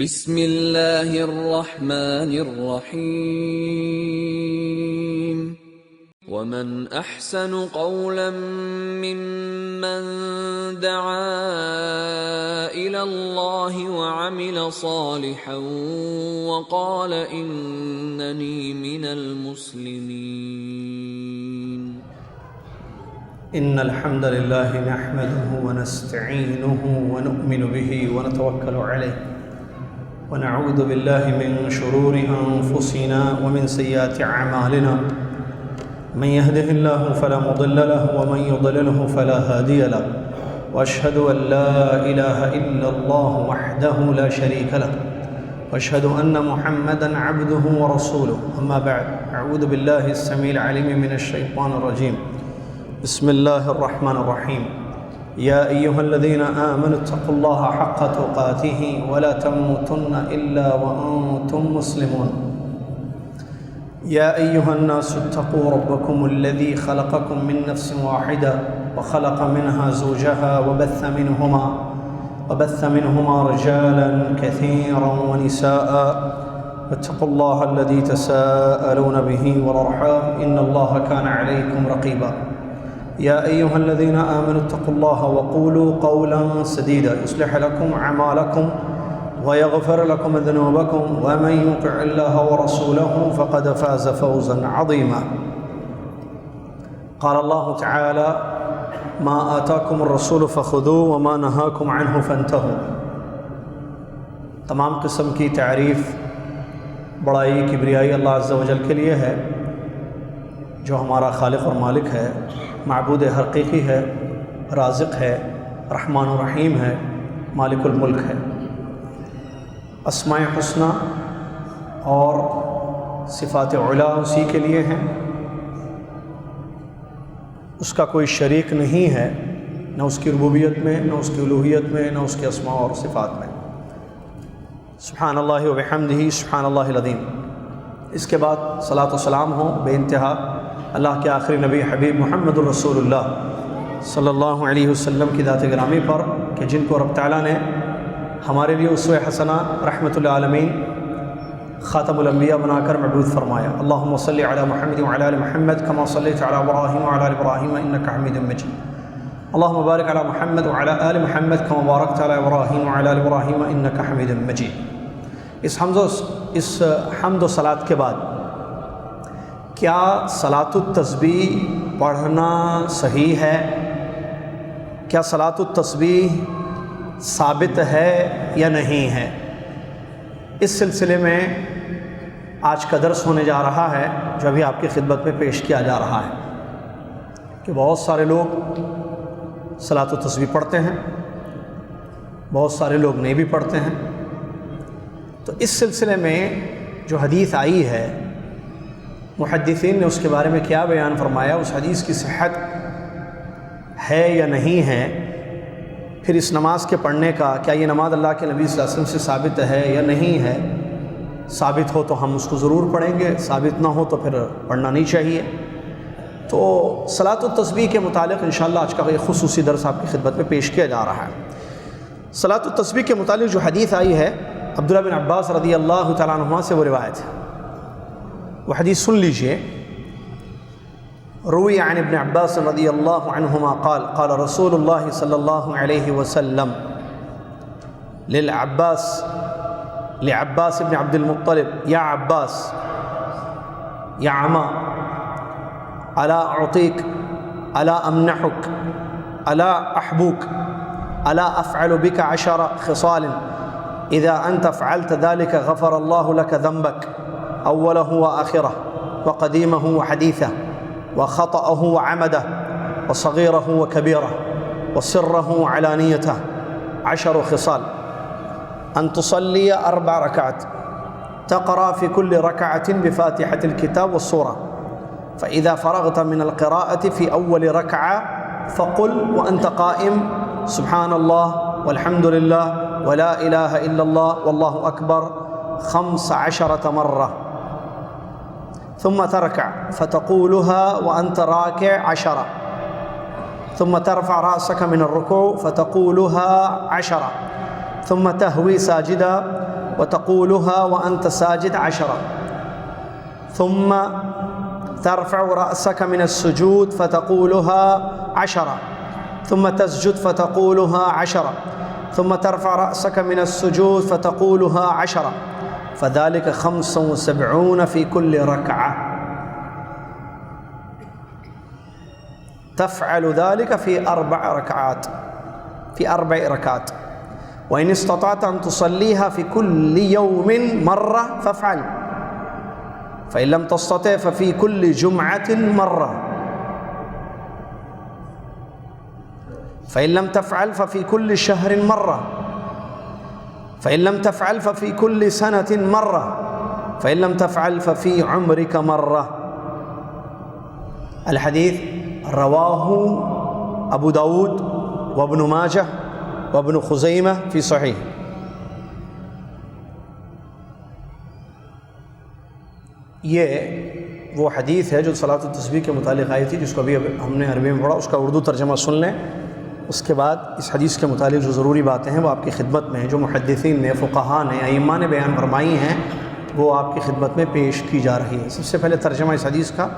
بسم اللہ الرحمن الرحیم ومن احسن قولا ممن دعا الى اللہ وعمل صالحا وقال اننی من المسلمین۔ إن الحمد لله نحمده ونستعينه ونؤمن به ونتوكل عليه ونعوذ بالله من شرور أنفسنا ومن سيئات أعمالنا، من يهده الله فلا مضل له ومن يضلله فلا هادي له، وأشهد أن لا إله إلا الله وحده لا شريك له، وأشهد أن محمدا عبده ورسوله. أما بعد، أعوذ بالله السميع العليم من الشيطان الرجيم. بسم الله الرحمن الرحيم. يا أيها الذين آمنوا اتقوا الله حق تقاته ولا تموتن إلا وأنتم مسلمون. يا أيها الناس اتقوا ربكم الذي خلقكم من نفس واحدة وخلق منها زوجها وبث منهما رجالا كثيرا ونساء، واتقوا الله الذي تساءلون به والأرحام إن الله كان عليكم رقيبا. يا أيها الذين آمنوا اتقوا الله وقولوا قولا سديدا يصلح لكم أعمالكم ويغفر لكم ذنوبكم ومن يطع الله ورسوله فقد فاز فوزا عظيما. قال الله تعالى: ما آتاكم الرسول فخذوه وما نهاكم عنه فانتهوا. تمام قسم کی تعریف، بڑائی، کبریائی اللہ عز و جل کے لیے ہے، جو ہمارا خالق اور مالک ہے، معبود حقیقی ہے، رازق ہے، رحمان و رحیم ہے، مالک الملک ہے۔ اسماء حسنی اور صفات علا اسی کے لیے ہیں، اس کا کوئی شریک نہیں ہے، نہ اس کی ربوبیت میں، نہ اس کی الوہیت میں، نہ اس کے اسماء اور صفات میں۔ سبحان اللہ و بحمدہ، سبحان اللہ العظیم۔ اس کے بعد صلاۃ و سلام ہو بے انتہا اللہ کے آخری نبی حبیب محمد الرسول اللہ صلی اللہ علیہ وسلم کی ذات گرامی پر، کہ جن کو رب تعالیٰ نے ہمارے لیے اسوہ حسنہ رحمۃ للعالمین خاتم الانبیاء بنا کر مبعوث فرمایا۔ اللہم صلی علی محمد وعلی آل محمد کما صلیت علی ابراہیم وعلی آل ابراہیم انک حمید مجید۔ اللہم بارک علی محمد وعلی آل محمد کما بارکت علی ابراہیم وعلی آل ابراہیم انک حمید مجید۔ اس حمد و صلاۃ کے بعد کیا صلاۃ التسبیح پڑھنا صحیح ہے؟ کیا صلاۃ التسبیح ثابت ہے یا نہیں ہے؟ اس سلسلے میں آج کا درس ہونے جا رہا ہے، جو ابھی آپ کی خدمت میں پیش کیا جا رہا ہے، کہ بہت سارے لوگ صلاۃ التسبیح پڑھتے ہیں، بہت سارے لوگ نہیں بھی پڑھتے ہیں۔ تو اس سلسلے میں جو حدیث آئی ہے، محدثین نے اس کے بارے میں کیا بیان فرمایا، اس حدیث کی صحت ہے یا نہیں ہے، پھر اس نماز کے پڑھنے کا، کیا یہ نماز اللہ کے نبی صلی اللہ علیہ وسلم سے ثابت ہے یا نہیں ہے؟ ثابت ہو تو ہم اس کو ضرور پڑھیں گے، ثابت نہ ہو تو پھر پڑھنا نہیں چاہیے۔ تو صلاۃ التسبیح کے متعلق انشاءاللہ آج کا ایک خصوصی درس آپ کی خدمت میں پیش کیا جا رہا ہے۔ صلاۃ التسبیح کے متعلق جو حدیث آئی ہے، عبداللہ بن عباس رضی اللہ تعالیٰ عنہما سے وہ روایت ہے، وہ حدیث سن لیجئے۔ روی عن ابن عباس رضی اللہ عنہما قال قال رسول اللہ صلی اللہ علیہ وسلم لعباس ابن عبد المطلب: یا عباس، یا عما، الا اعطیک، الا امنحک، الا احبوک، الا افعل بک 10 خصال اذا انت فعلت ذلك غفر الله لك ذنبك اوله واخره وقديمه وحديثه وخطأه وعمده وصغيره وكبيره وسره وعلانيته 10 خصال: أن تصلي 4 ركعات تقرأ في كل ركعة بفاتحة الكتاب والسورة، فإذا فرغت من القراءة في أول ركعة فقل وأنت قائم: سبحان الله والحمد لله ولا إله إلا الله والله أكبر 15 مرة، ثم تركع فتقولها وأنت راكع 10، ثم ترفع رأسك من الركوع فتقولها 10، ثم تهوي ساجدا وتقولها وأنت ساجد 10 ثم ترفع رأسك من السجود فتقولها 10 ثم تسجد فتقولها 10 ثم ترفع رأسك من السجود فتقولها 10 فذلك 75 في كل ركعة تفعل ذلك في 4 ركعات في 4 ركعات وإن استطعت أن تصليها في كل يوم مرة فافعل فإن لم تستطع ففي كل جمعة مرة فإن لم تفعل ففي كل شهر مرة فإن لم تفعل ففي كل سنة مرة فإن لم تفعل ففي عمرك مرة. الحديث رواه أبو داود وابن ماجه وابن خزیمہ فی صحیح. یہ وہ حدیث ہے جو صلاۃ التسبیح کے متعلق آئی تھی، جس کو ابھی ہم نے عربی میں پڑھا. اس کا اردو ترجمہ سن لیں. اس کے بعد اس حدیث کے متعلق جو ضروری باتیں ہیں وہ آپ کی خدمت میں ہیں، جو محدثین نے، فقہاء نے، ائمہ نے بیان فرمائی ہیں، وہ آپ کی خدمت میں پیش کی جا رہی ہے. سب سے پہلے ترجمہ اس حدیث کا.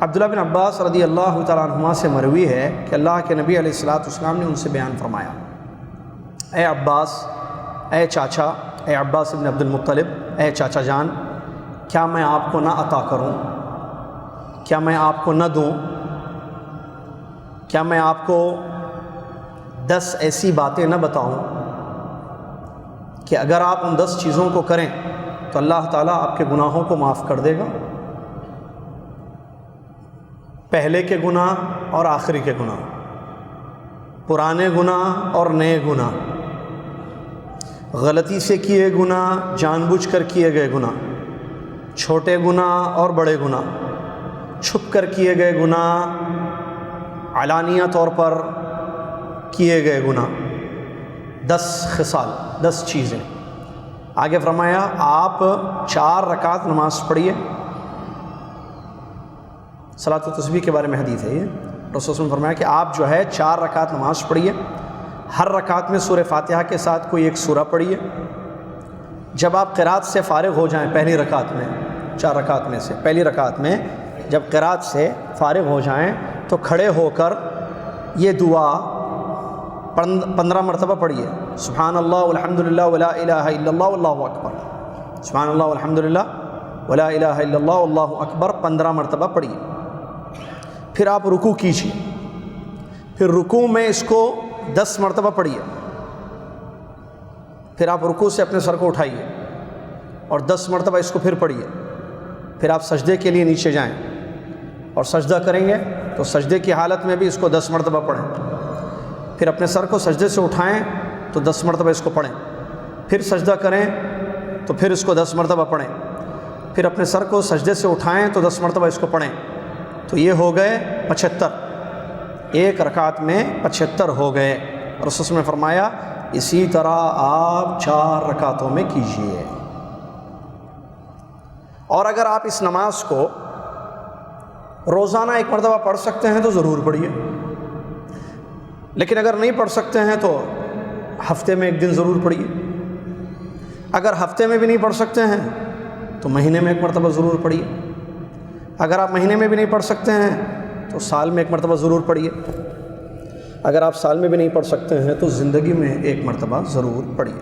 عبداللہ بن عباس رضی اللہ تعالیٰ عنہما سے مروی ہے کہ اللہ کے نبی علیہ الصلوۃ والسلام نے ان سے بیان فرمایا، اے عباس، اے چاچا، اے عباس بن عبد المطلب، اے چاچا جان، کیا میں آپ کو نہ عطا کروں؟ کیا میں آپ کو نہ دوں؟ کیا میں آپ کو 10 ایسی باتیں نہ بتاؤں کہ اگر آپ ان 10 چیزوں کو کریں تو اللہ تعالیٰ آپ کے گناہوں کو معاف کر دے گا؟ پہلے کے گناہ اور آخری کے گناہ، پرانے گناہ اور نئے گناہ، غلطی سے کیے گناہ، جان بوجھ کر کیے گئے گناہ، چھوٹے گناہ اور بڑے گناہ، چھپ کر کیے گئے گناہ، علانیہ طور پر کیے گئے گناہ. 10 خصال، 10 چیزیں. آگے فرمایا آپ 4 رکعت نماز پڑھیے. صلاۃ التسبیح کے بارے میں حدیث ہے یہ. رسول نے فرمایا کہ آپ جو ہے 4 رکعت نماز پڑھیے. ہر رکعت میں سورہ فاتحہ کے ساتھ کوئی ایک سورہ پڑھیے. جب آپ قرات سے فارغ ہو جائیں پہلی رکعت میں، 4 رکعت میں سے پہلی رکعت میں جب قرات سے فارغ ہو جائیں تو کھڑے ہو کر یہ دعا 15 مرتبہ پڑھیے. سبحان اللہ والحمدللہ ولا الہ الا اللہ واللہ اکبر. سبحان اللہ والحمدللہ ولا الہ الا اللہ واللہ اکبر 15 مرتبہ پڑھیے. پھر آپ رکوع کیجیے. پھر رکوع میں اس کو 10 مرتبہ پڑھیے. پھر آپ رکوع سے اپنے سر کو اٹھائیے اور 10 مرتبہ اس کو پھر پڑھیے. پھر آپ سجدے کے لیے نیچے جائیں اور سجدہ کریں گے تو سجدے کی حالت میں بھی اس کو 10 مرتبہ پڑھیں. پھر اپنے سر کو سجدے سے اٹھائیں تو 10 مرتبہ اس کو پڑھیں. پھر سجدہ کریں تو پھر اس کو 10 مرتبہ پڑھیں. پھر اپنے سر کو سجدے سے اٹھائیں تو 10 مرتبہ اس کو پڑھیں. تو یہ ہو گئے 75. ایک رکعت میں 75 ہو گئے. رسول نے فرمایا اسی طرح آپ 4 رکعتوں میں کیجیے. اور اگر آپ اس نماز کو روزانہ 1 مرتبہ پڑھ سکتے ہیں تو ضرور پڑھیے. لیکن اگر نہیں پڑھ سکتے ہیں تو ہفتے میں 1 دن ضرور پڑھیے. اگر ہفتے میں بھی نہیں پڑھ سکتے ہیں تو مہینے میں 1 مرتبہ ضرور پڑھیے. اگر آپ مہینے میں بھی نہیں پڑھ سکتے ہیں تو سال میں 1 مرتبہ ضرور پڑھیے. اگر آپ سال میں بھی نہیں پڑھ سکتے ہیں تو زندگی میں 1 مرتبہ ضرور پڑھیے.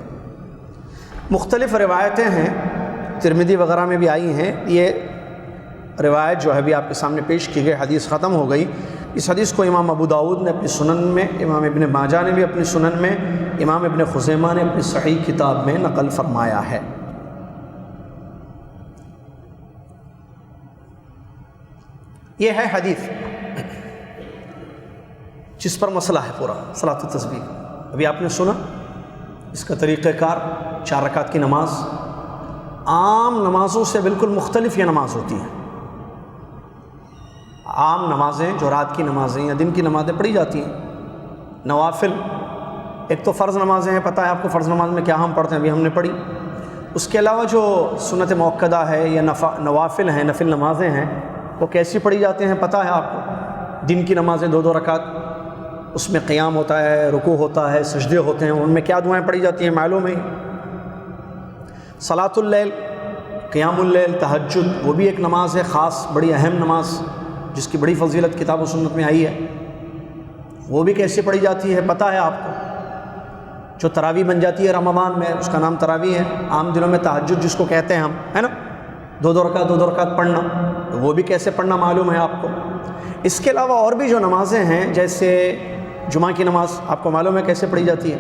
مختلف روایتیں ہیں، ترمذی وغیرہ میں بھی آئی ہیں. یہ روایت جو ہے بھی آپ کے سامنے پیش کی گئی. حدیث ختم ہو گئی. اس حدیث کو امام ابو داود نے اپنی سنن میں، امام ابن ماجہ نے بھی اپنی سنن میں، امام ابن خزیمہ نے اپنی صحیح کتاب میں نقل فرمایا ہے. یہ ہے حدیث جس پر مسئلہ ہے پورا صلاۃ التسبیح. ابھی آپ نے سنا اس کا طریقہ کار. 4 رکعت کی نماز عام نمازوں سے بالکل مختلف یہ نماز ہوتی ہے. عام نمازیں جو رات کی نمازیں یا دن کی نمازیں پڑھی جاتی ہیں، نوافل، ایک تو فرض نمازیں ہیں، پتہ ہے آپ کو فرض نماز میں کیا ہم پڑھتے ہیں، ابھی ہم نے پڑھی. اس کے علاوہ جو سنت موقدہ ہے یا نوافل ہیں، نفل نمازیں ہیں، وہ کیسی پڑھی جاتے ہیں پتہ ہے آپ کو. دن کی نمازیں 2 رکعت، اس میں قیام ہوتا ہے، رکوع ہوتا ہے، سجدے ہوتے ہیں، ان میں کیا دعائیں پڑھی جاتی ہیں معلوم ہے. صلاۃ اللیل، قیام اللیل، تہجد، وہ بھی ایک نماز ہے خاص، بڑی اہم نماز جس کی بڑی فضیلت کتاب و سنت میں آئی ہے۔ وہ بھی کیسے پڑھی جاتی ہے پتہ ہے آپ کو؟ جو تراویح بن جاتی ہے رمضان میں، اس کا نام تراویح ہے، عام دنوں میں تہجد جس کو کہتے ہیں ہم، ہے نا، دو دو رکعت پڑھنا، وہ بھی کیسے پڑھنا معلوم ہے آپ کو۔ اس کے علاوہ اور بھی جو نمازیں ہیں، جیسے جمعہ کی نماز آپ کو معلوم ہے کیسے پڑھی جاتی ہے،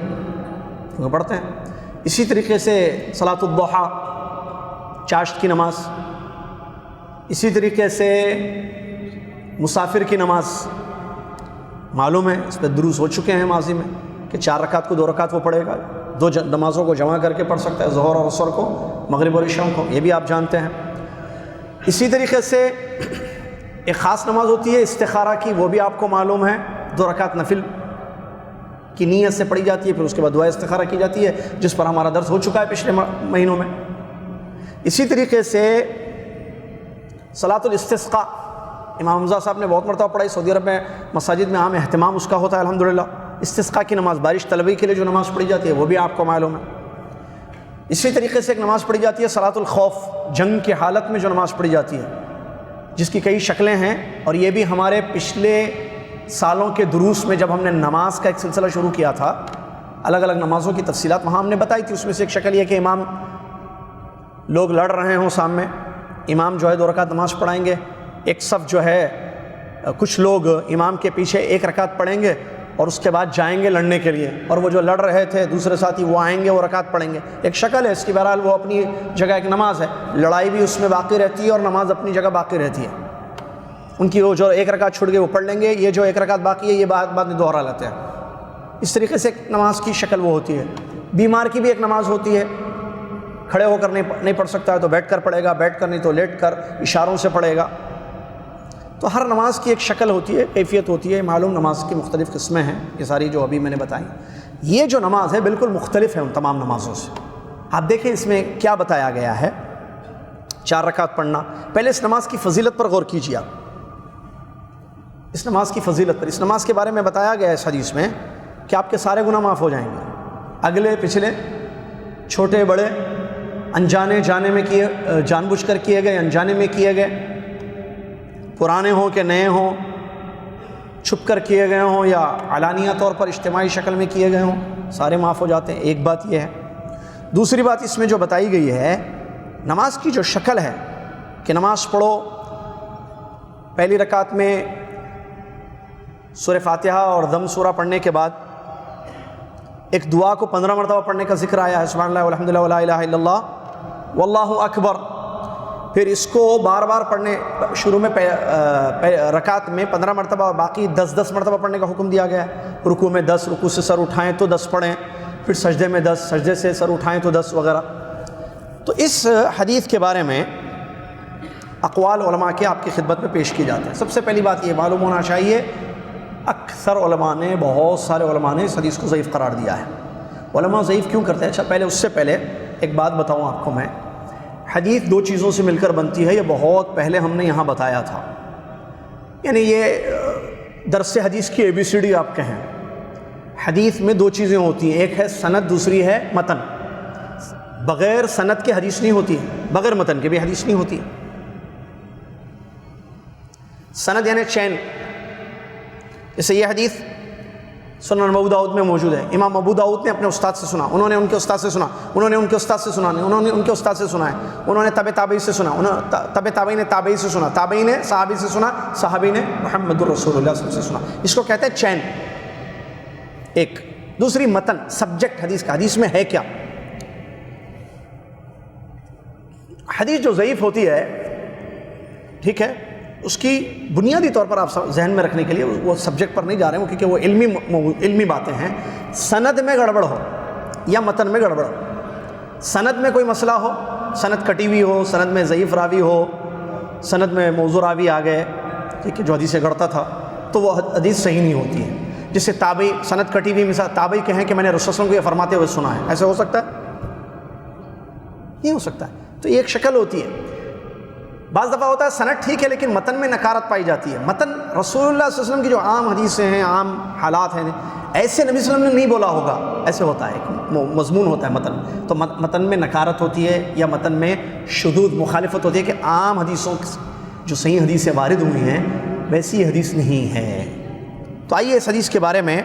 وہ پڑھتے ہیں۔ اسی طریقے سے صلاۃ الضحیٰ، چاشت کی نماز، اسی طریقے سے مسافر کی نماز معلوم ہے، اس پہ دروس ہو چکے ہیں ماضی میں کہ 4 رکعت کو 2 رکعت وہ پڑھے گا، 2 نمازوں کو جمع کر کے پڑھ سکتا ہے، ظہر اور عصر کو، مغرب اور عشاء کو، یہ بھی آپ جانتے ہیں۔ اسی طریقے سے ایک خاص نماز ہوتی ہے استخارہ کی، وہ بھی آپ کو معلوم ہے، 2 رکعت نفل کی نیت سے پڑھی جاتی ہے، پھر اس کے بعد دعا استخارہ کی جاتی ہے، جس پر ہمارا درس ہو چکا ہے پچھلے مہینوں میں۔ اسی طریقے سے صلاۃ الاستسقاء، امام حمزہ صاحب نے بہت مرتبہ پڑھائی، سعودی عرب میں مساجد میں عام اہتمام اس کا ہوتا ہے الحمدللہ۔ استسقاء کی نماز، بارش طلبی کے لیے جو نماز پڑھی جاتی ہے، وہ بھی آپ کو معلوم ہے۔ اسی طریقے سے ایک نماز پڑھی جاتی ہے صلاۃ الخوف، جنگ کی حالت میں جو نماز پڑھی جاتی ہے، جس کی کئی شکلیں ہیں، اور یہ بھی ہمارے پچھلے سالوں کے دروس میں جب ہم نے نماز کا ایک سلسلہ شروع کیا تھا، الگ الگ نمازوں کی تفصیلات وہاں ہم نے بتائی تھی۔ اس میں سے ایک شکل یہ کہ امام لوگ لڑ رہے ہوں سامنے، امام جو ہے 2 رکعت نماز پڑھائیں گے، ایک صف جو ہے کچھ لوگ امام کے پیچھے 1 رکعت پڑھیں گے اور اس کے بعد جائیں گے لڑنے کے لیے، اور وہ جو لڑ رہے تھے دوسرے ساتھی وہ آئیں گے، وہ رکعت پڑھیں گے۔ ایک شکل ہے اس کی، بہرحال وہ اپنی جگہ ایک نماز ہے، لڑائی بھی اس میں باقی رہتی ہے اور نماز اپنی جگہ باقی رہتی ہے۔ ان کی وہ جو 1 رکعت چھوڑ گئے وہ پڑھ لیں گے، یہ جو 1 رکعت باقی ہے یہ بعد میں دوہرا لیتے ہیں۔ اس طریقے سے ایک نماز کی شکل وہ ہوتی ہے۔ بیمار کی بھی ایک نماز ہوتی ہے، کھڑے ہو کر نہیں پڑھ سکتا ہے تو بیٹھ کر پڑھے گا، بیٹھ کر نہیں تو لیٹ کر اشاروں سے پڑھے گا۔ تو ہر نماز کی ایک شکل ہوتی ہے، کیفیت ہوتی ہے، معلوم نماز کی مختلف قسمیں ہیں، یہ ساری جو ابھی میں نے بتائی۔ یہ جو نماز ہے بالکل مختلف ہے ان تمام نمازوں سے۔ آپ دیکھیں اس میں کیا بتایا گیا ہے، 4 رکعت پڑھنا۔ پہلے اس نماز کی فضیلت پر غور کیجیے آپ، اس نماز کی فضیلت پر۔ اس نماز کے بارے میں بتایا گیا ہے اس حدیث میں کہ آپ کے سارے گناہ معاف ہو جائیں گے، اگلے پچھلے، چھوٹے بڑے، انجانے جانے میں کیے، جان بوجھ کر کیے گئے، انجانے میں کیے گئے، پرانے ہوں کہ نئے ہوں، چھپ کر کیے گئے ہوں یا علانیہ طور پر اجتماعی شکل میں کیے گئے ہوں، سارے معاف ہو جاتے ہیں۔ ایک بات یہ ہے۔ دوسری بات اس میں جو بتائی گئی ہے، نماز کی جو شکل ہے کہ نماز پڑھو، پہلی رکعت میں سورہ فاتحہ اور ضم سورہ پڑھنے کے بعد ایک دعا کو 15 مرتبہ پڑھنے کا ذکر آیا ہے، سبحان اللہ والحمد للہ ولا الہ الا اللہ واللہ اکبر۔ پھر اس کو بار بار پڑھنے، شروع میں رکعت میں 15 مرتبہ، باقی 10 مرتبہ پڑھنے کا حکم دیا گیا ہے۔ رکوع میں 10، رکوع سے سر اٹھائیں تو 10 پڑھیں، پھر سجدے میں 10، سجدے سے سر اٹھائیں تو 10 وغیرہ۔ تو اس حدیث کے بارے میں اقوال علماء کے آپ کی خدمت میں پیش کی جاتے ہیں۔ سب سے پہلی بات یہ معلوم ہونا چاہیے، اکثر علماء نے، بہت سارے علماء نے اس حدیث کو ضعیف قرار دیا ہے۔ علماء ضعیف کیوں کرتے ہیں؟ اچھا پہلے اس سے پہلے ایک بات بتاؤں آپ کو میں، حدیث 2 چیزوں سے مل کر بنتی ہے، یہ بہت پہلے ہم نے یہاں بتایا تھا، یعنی یہ درس حدیث کی ABCD آپ کہیں۔ حدیث میں 2 چیزیں ہوتی ہیں، ایک ہے سند، دوسری ہے متن۔ بغیر سند کے حدیث نہیں ہوتی ہے، بغیر متن کے بھی حدیث نہیں ہوتی ہے۔ سند یعنی چین، جیسے یہ حدیث سنن ابو داؤد میں موجود ہے، امام ابو داؤد نے اپنے استاد سے سنا، انہوں نے ان کے استاد سے سنا، انہوں نے ان کے استاد سے سنا، انہوں نے ان کے استاد سے سنا ہے، انہوں نے تبع تابعی سے سنا، تبع تابعی نے تابعی سے سنا، تابعی نے صحابی سے سنا، صحابی نے محمد الرسول اللہ صلی اللہ علیہ وسلم سے سنا۔ اس کو کہتے ہیں چین۔ ایک دوسری متن، سبجیکٹ حدیث کا، حدیث میں ہے کیا۔ حدیث جو ضعیف ہوتی ہے، ٹھیک ہے، اس کی بنیادی طور پر آپ ذہن میں رکھنے کے لیے وہ سبجیکٹ پر نہیں جا رہے ہیں کیونکہ وہ علمی باتیں ہیں۔ سند میں گڑبڑ ہو یا متن میں گڑبڑ ہو، سند میں کوئی مسئلہ ہو، سند کٹی ہوئی ہو، سند میں ضعیف راوی ہو، سند میں موضوع راوی آ گئے، ٹھیک ہے، جو حدیث سے گڑتا تھا، تو وہ حدیث صحیح نہیں ہوتی ہے۔ جسے تابعی، سند کٹی ہوئی، مثال تابعی کہیں کہ میں نے رسول صلی اللہ علیہ وسلم کو یہ فرماتے ہوئے سنا ہے، ایسے ہو سکتا ہے؟ نہیں ہو سکتا ہے۔ تو یہ ایک شکل ہوتی ہے۔ بعض دفعہ ہوتا ہے سند ٹھیک ہے لیکن متن میں نکارت پائی جاتی ہے۔ متن رسول اللہ صلی اللہ علیہ وسلم کی جو عام حدیثیں ہیں، عام حالات ہیں، ایسے نبی صلی اللہ علیہ وسلم نے نہیں بولا ہوگا، ایسے ہوتا ہے، ایک مضمون ہوتا ہے متن، تو متن میں نکارت ہوتی ہے یا متن میں شذوذ مخالفت ہوتی ہے کہ عام حدیثوں جو صحیح حدیثیں وارد ہوئی ہیں ویسی یہ حدیث نہیں ہے۔ تو آئیے اس حدیث کے بارے میں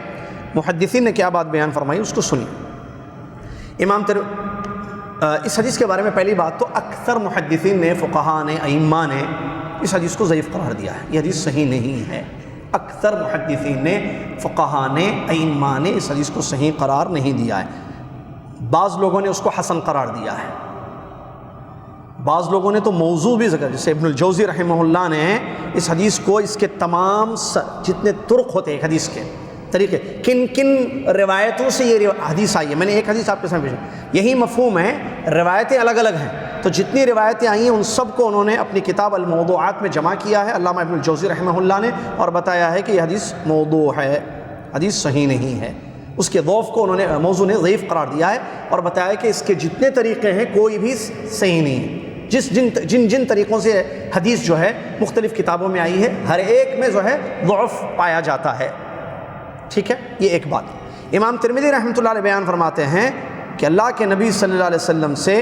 محدثین نے کیا بات بیان فرمائی اس کو سنیے۔ اس حدیث کے بارے میں پہلی بات تو اکثر محدثین نے، فقہاء نے، ائمہ نے اس حدیث کو ضعیف قرار دیا ہے، یہ حدیث صحیح نہیں ہے۔ اکثر محدثین نے، فقہاء نے، ائمہ نے اس حدیث کو صحیح قرار نہیں دیا ہے۔ بعض لوگوں نے اس کو حسن قرار دیا ہے، بعض لوگوں نے تو موضوع بھی ذکر، جیسے ابن الجوزی رحمہ اللہ نے اس حدیث کو، اس کے تمام جتنے طرق ہوتے ہیں ایک حدیث کے طریقے، کن کن روایتوں سے یہ حدیث آئی ہے، میں نے ایک حدیث آپ کے سامنے پیش، یہی مفہوم ہے، روایتیں الگ الگ ہیں، تو جتنی روایتیں آئی ہیں ان سب کو انہوں نے اپنی کتاب الموضوعات میں جمع کیا ہے علامہ ابن الجوزی رحمہ اللہ نے، اور بتایا ہے کہ یہ حدیث موضوع ہے، حدیث صحیح نہیں ہے۔ اس کے ضعف کو انہوں نے، موضوع نے ضعیف قرار دیا ہے، اور بتایا کہ اس کے جتنے طریقے ہیں کوئی بھی صحیح نہیں ہے۔ جن طریقوں سے حدیث جو ہے مختلف کتابوں میں آئی ہے، ہر ایک میں جو ہے ضعف پایا جاتا ہے، ٹھیک ہے، یہ ایک بات۔ امام ترمذی رحمۃ اللہ علیہ بیان فرماتے ہیں کہ اللہ کے نبی صلی اللہ علیہ وسلم سے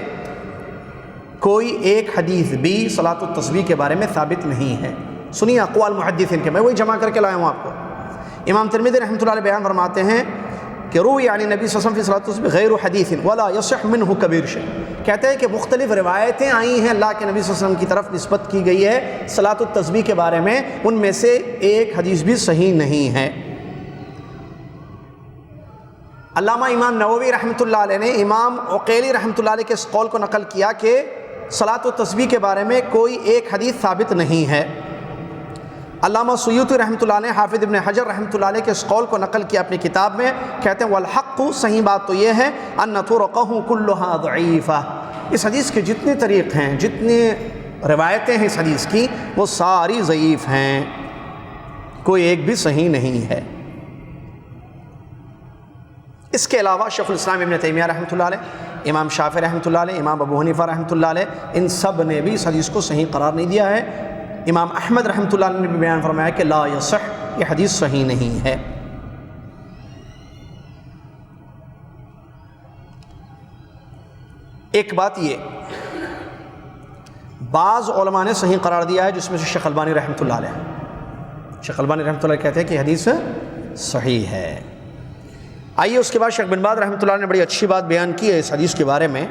کوئی ایک حدیث بھی صلاۃ التسبیح کے بارے میں ثابت نہیں ہے۔ سنیے اقوال محدثین کے، میں وہی جمع کر کے لایا ہوں آپ کو۔ امام ترمذی رحمۃ اللہ علیہ بیان فرماتے ہیں کہ روی عن نبی صلی اللہ علیہ وسلم فی صلاۃ التسبیح غیر حدیث ولا یصح منہ کبیر شیء، کہتے ہیں کہ مختلف روایتیں آئی ہیں اللہ کے نبی صلی اللہ علیہ وسلم کی طرف نسبت کی گئی ہے صلاۃ التسبیح کے بارے میں، ان میں سے ایک حدیث بھی صحیح نہیں ہے۔ علامہ امام نووی رحمۃ اللہ علیہ نے امام عقیلی رحمۃ اللہ علیہ کے اس قول کو نقل کیا کہ صلاۃ التسبیح کے بارے میں کوئی ایک حدیث ثابت نہیں ہے۔ علامہ سیوطی رحمۃ اللہ نے حافظ ابن حجر رحمۃ اللہ علیہ کے اس قول کو نقل کیا اپنی کتاب میں، کہتے ہیں والحق، صحیح بات تو یہ ہے ان طرقہ کلھا ضعیفہ، اس حدیث کے جتنے طریق ہیں، جتنے روایتیں ہیں اس حدیث کی، وہ ساری ضعیف ہیں، کوئی ایک بھی صحیح نہیں ہے۔ اس کے علاوہ شیخ الاسلام ابن تیمیہ رحمۃ اللہ علیہ، امام شافعی رحمۃ اللہ علیہ، امام ابو حنیفہ رحمۃ اللہ علیہ، ان سب نے بھی اس حدیث کو صحیح قرار نہیں دیا ہے۔ امام احمد رحمۃ اللہ علیہ نے بھی بیان فرمایا کہ لا یصح، یہ حدیث صحیح نہیں ہے۔ ایک بات یہ، بعض علماء نے صحیح قرار دیا ہے، جس میں سے شیخ البانی رحمۃ اللہ علیہ، شیخ البانی رحمۃ اللہ کہتے ہیں کہ حدیث صحیح ہے۔ آئیے اس کے بعد شیخ بن باز رحمۃ اللہ نے بڑی اچھی بات بیان کی ہے اس حدیث کے بارے میں،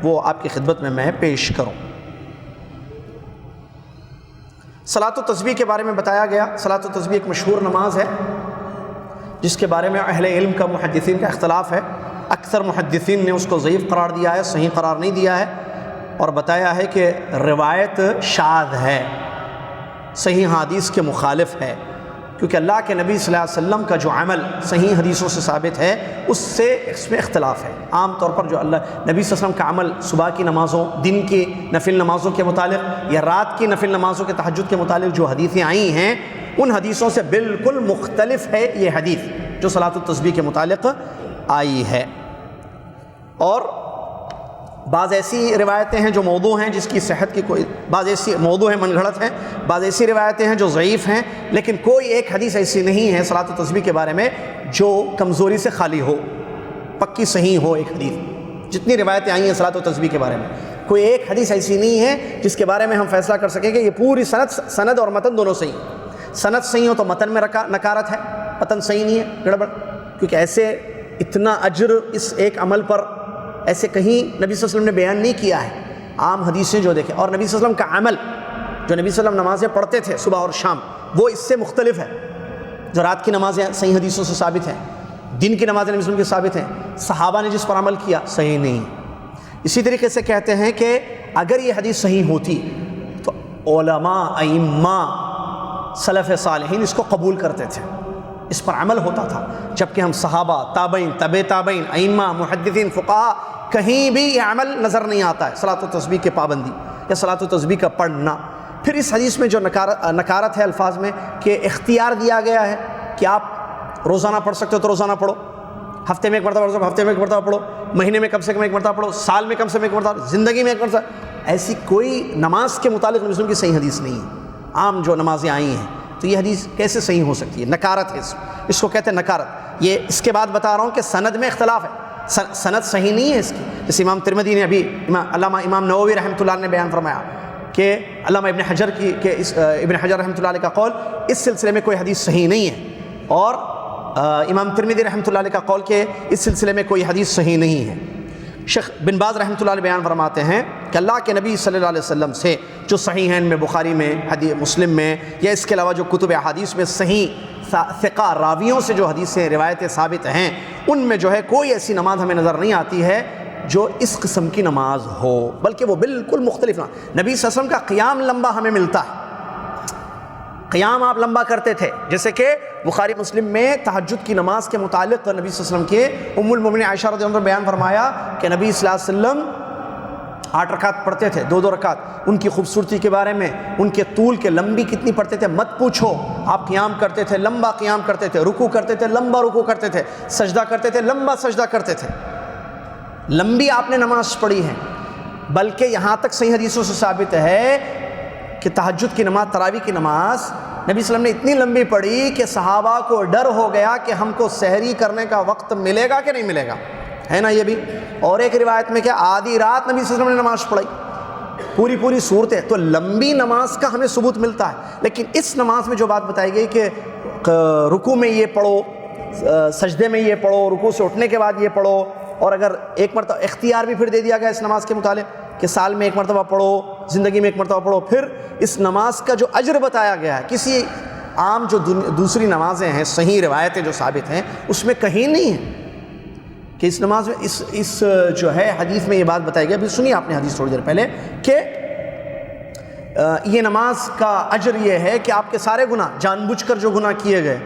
وہ آپ کی خدمت میں پیش کروں۔ صلاۃ التسبیح کے بارے میں بتایا گیا، صلاۃ التسبیح ایک مشہور نماز ہے جس کے بارے میں اہل علم کا، محدثین کا اختلاف ہے۔ اکثر محدثین نے اس کو ضعیف قرار دیا ہے، صحیح قرار نہیں دیا ہے، اور بتایا ہے کہ روایت شاذ ہے، صحیح حدیث کے مخالف ہے، کیونکہ اللہ کے نبی صلی اللہ علیہ وسلم کا جو عمل صحیح حدیثوں سے ثابت ہے اس میں اختلاف ہے۔ عام طور پر جو اللہ نبی صلی اللہ علیہ وسلم کا عمل صبح کی نمازوں، دن کی نفل نمازوں کے متعلق یا رات کی نفل نمازوں کے تہجد کے متعلق جو حدیثیں آئی ہیں، ان حدیثوں سے بالکل مختلف ہے یہ حدیث جو صلاۃ التسبیح کے متعلق آئی ہے۔ اور بعض ایسی روایتیں ہیں جو موضوع ہیں، جس کی صحت کی کوئی، بعض ایسی موضوع ہیں من گھڑت ہیں، بعض ایسی روایتیں ہیں جو ضعیف ہیں، لیکن کوئی ایک حدیث ایسی نہیں ہے صلاۃ التسبیح کے بارے میں جو کمزوری سے خالی ہو، پکی صحیح ہو ایک حدیث۔ جتنی روایتیں آئی ہیں صلاۃ التسبیح کے بارے میں، کوئی ایک حدیث ایسی نہیں ہے جس کے بارے میں ہم فیصلہ کر سکیں کہ یہ پوری سند اور متن دونوں صحیح۔ سند صحیح ہو تو متن میں نکارت ہے، متن صحیح نہیں ہے، گڑبڑ، کیونکہ ایسے اتنا اجر اس ایک عمل پر ایسے کہیں نبی صلی اللہ علیہ وسلم نے بیان نہیں کیا ہے۔ عام حدیثیں جو دیکھیں، اور نبی صلی اللہ علیہ وسلم کا عمل جو نبی صلی اللہ علیہ وسلم نمازیں پڑھتے تھے صبح اور شام، وہ اس سے مختلف ہے۔ جو رات کی نمازیں صحیح حدیثوں سے ثابت ہیں، دن کی نمازیں نبی صلی اللہ علیہ وسلم کی ثابت ہیں، صحابہ نے جس پر عمل کیا صحیح نہیں۔ اسی طریقے سے کہتے ہیں کہ اگر یہ حدیث صحیح ہوتی تو علماء، ائمہ، سلف صالحین اس کو قبول کرتے تھے، اس پر عمل ہوتا تھا، جبکہ ہم صحابہ، تابعین، تبع تابعین، ائمہ، محدثین، فقہاء، کہیں بھی یہ عمل نظر نہیں آتا ہے صلاۃ التسبیح کی پابندی یا صلاۃ التسبیح کا پڑھنا۔ پھر اس حدیث میں جو نکارت ہے الفاظ میں، کہ اختیار دیا گیا ہے کہ آپ روزانہ پڑھ سکتے ہو تو روزانہ پڑھو، ہفتے میں ایک مرتبہ پڑھو، ہفتے میں ایک مرتبہ پڑھو، مہینے میں کم سے کم ایک مرتبہ پڑھو، سال میں کم سے کم ایک مرتبہ، زندگی میں ایک مرتبہ، ایسی کوئی نماز کے متعلق مسلم کی صحیح حدیث نہیں ہے۔ عام جو نمازیں آئی ہیں، تو یہ حدیث کیسے صحیح ہو سکتی ہے؟ نکارت ہے، اس کو کہتے ہیں نکارت۔ یہ اس کے بعد بتا رہا ہوں کہ سند میں اختلاف ہے، سند صحیح نہیں ہے اس کی. جیسے امام ترمذی نے ابھی علامہ امام نووی رحمۃ اللہ نے بیان فرمایا کہ علامہ ابن حجر ابن حجر رحمۃ اللہ علیہ کا قول اس سلسلے میں کوئی حدیث صحیح نہیں ہے، اور امام ترمذی رحمۃ اللہ علیہ کا قول کہ اس سلسلے میں کوئی حدیث صحیح نہیں ہے. شیخ بن باز رحمۃ اللہ علیہ بیان فرماتے ہیں کہ اللہ کے نبی صلی اللہ علیہ وسلم سے جو صحیحین میں، بخاری میں، حدیث مسلم میں، یا اس کے علاوہ جو کتب احادیث میں صحیح ثقہ راویوں سے جو حدیثیں روایتیں ثابت ہیں، ان میں جو ہے کوئی ایسی نماز ہمیں نظر نہیں آتی ہے جو اس قسم کی نماز ہو، بلکہ وہ بالکل مختلف. نبی صلی اللہ علیہ وسلم کا قیام لمبا ہمیں ملتا ہے، قیام آپ لمبا کرتے تھے. جیسے کہ بخاری مسلم میں تہجد کی نماز کے متعلق نبی صلی اللہ علیہ وسلم کے ام المومنین عائشہ رضی اللہ عنہا بیان فرمایا کہ نبی صلی اللہ علیہ وسلم 8 رکعت پڑھتے تھے، 2 رکعت. ان کی خوبصورتی کے بارے میں، ان کے طول کے لمبی کتنی پڑھتے تھے مت پوچھو. آپ قیام کرتے تھے، لمبا قیام کرتے تھے، رکوع کرتے تھے، لمبا رکوع کرتے تھے، سجدہ کرتے تھے، لمبا سجدہ کرتے تھے. لمبی آپ نے نماز پڑھی ہے، بلکہ یہاں تک صحیح حدیثوں سے ثابت ہے کہ تہجد کی نماز، تراویح کی نماز نبی صلی اللہ علیہ وسلم نے اتنی لمبی پڑھی کہ صحابہ کو ڈر ہو گیا کہ ہم کو سحری کرنے کا وقت ملے گا کہ نہیں ملے گا، ہے نا یہ بھی. اور ایک روایت میں کہ آدھی رات نبی صلی اللہ علیہ وسلم نے نماز پڑھائی، پوری صورتیں. تو لمبی نماز کا ہمیں ثبوت ملتا ہے. لیکن اس نماز میں جو بات بتائی گئی کہ رکوع میں یہ پڑھو، سجدے میں یہ پڑھو، رکوع سے اٹھنے کے بعد یہ پڑھو، اور اگر ایک مرتبہ اختیار بھی پھر دے دیا گیا اس نماز کے متعلق کہ سال میں 1 مرتبہ پڑھو، زندگی میں 1 مرتبہ پڑھو. پھر اس نماز کا جو اجر بتایا گیا ہے کسی عام جو دوسری نمازیں ہیں، صحیح روایتیں جو ثابت ہیں، اس میں کہیں نہیں ہے کہ اس نماز میں اس جو ہے حدیث میں یہ بات بتائی گئی. ابھی سنیے آپ نے حدیث تھوڑی دیر پہلے کہ یہ نماز کا اجر یہ ہے کہ آپ کے سارے گناہ، جان بوجھ کر جو گناہ کیے گئے،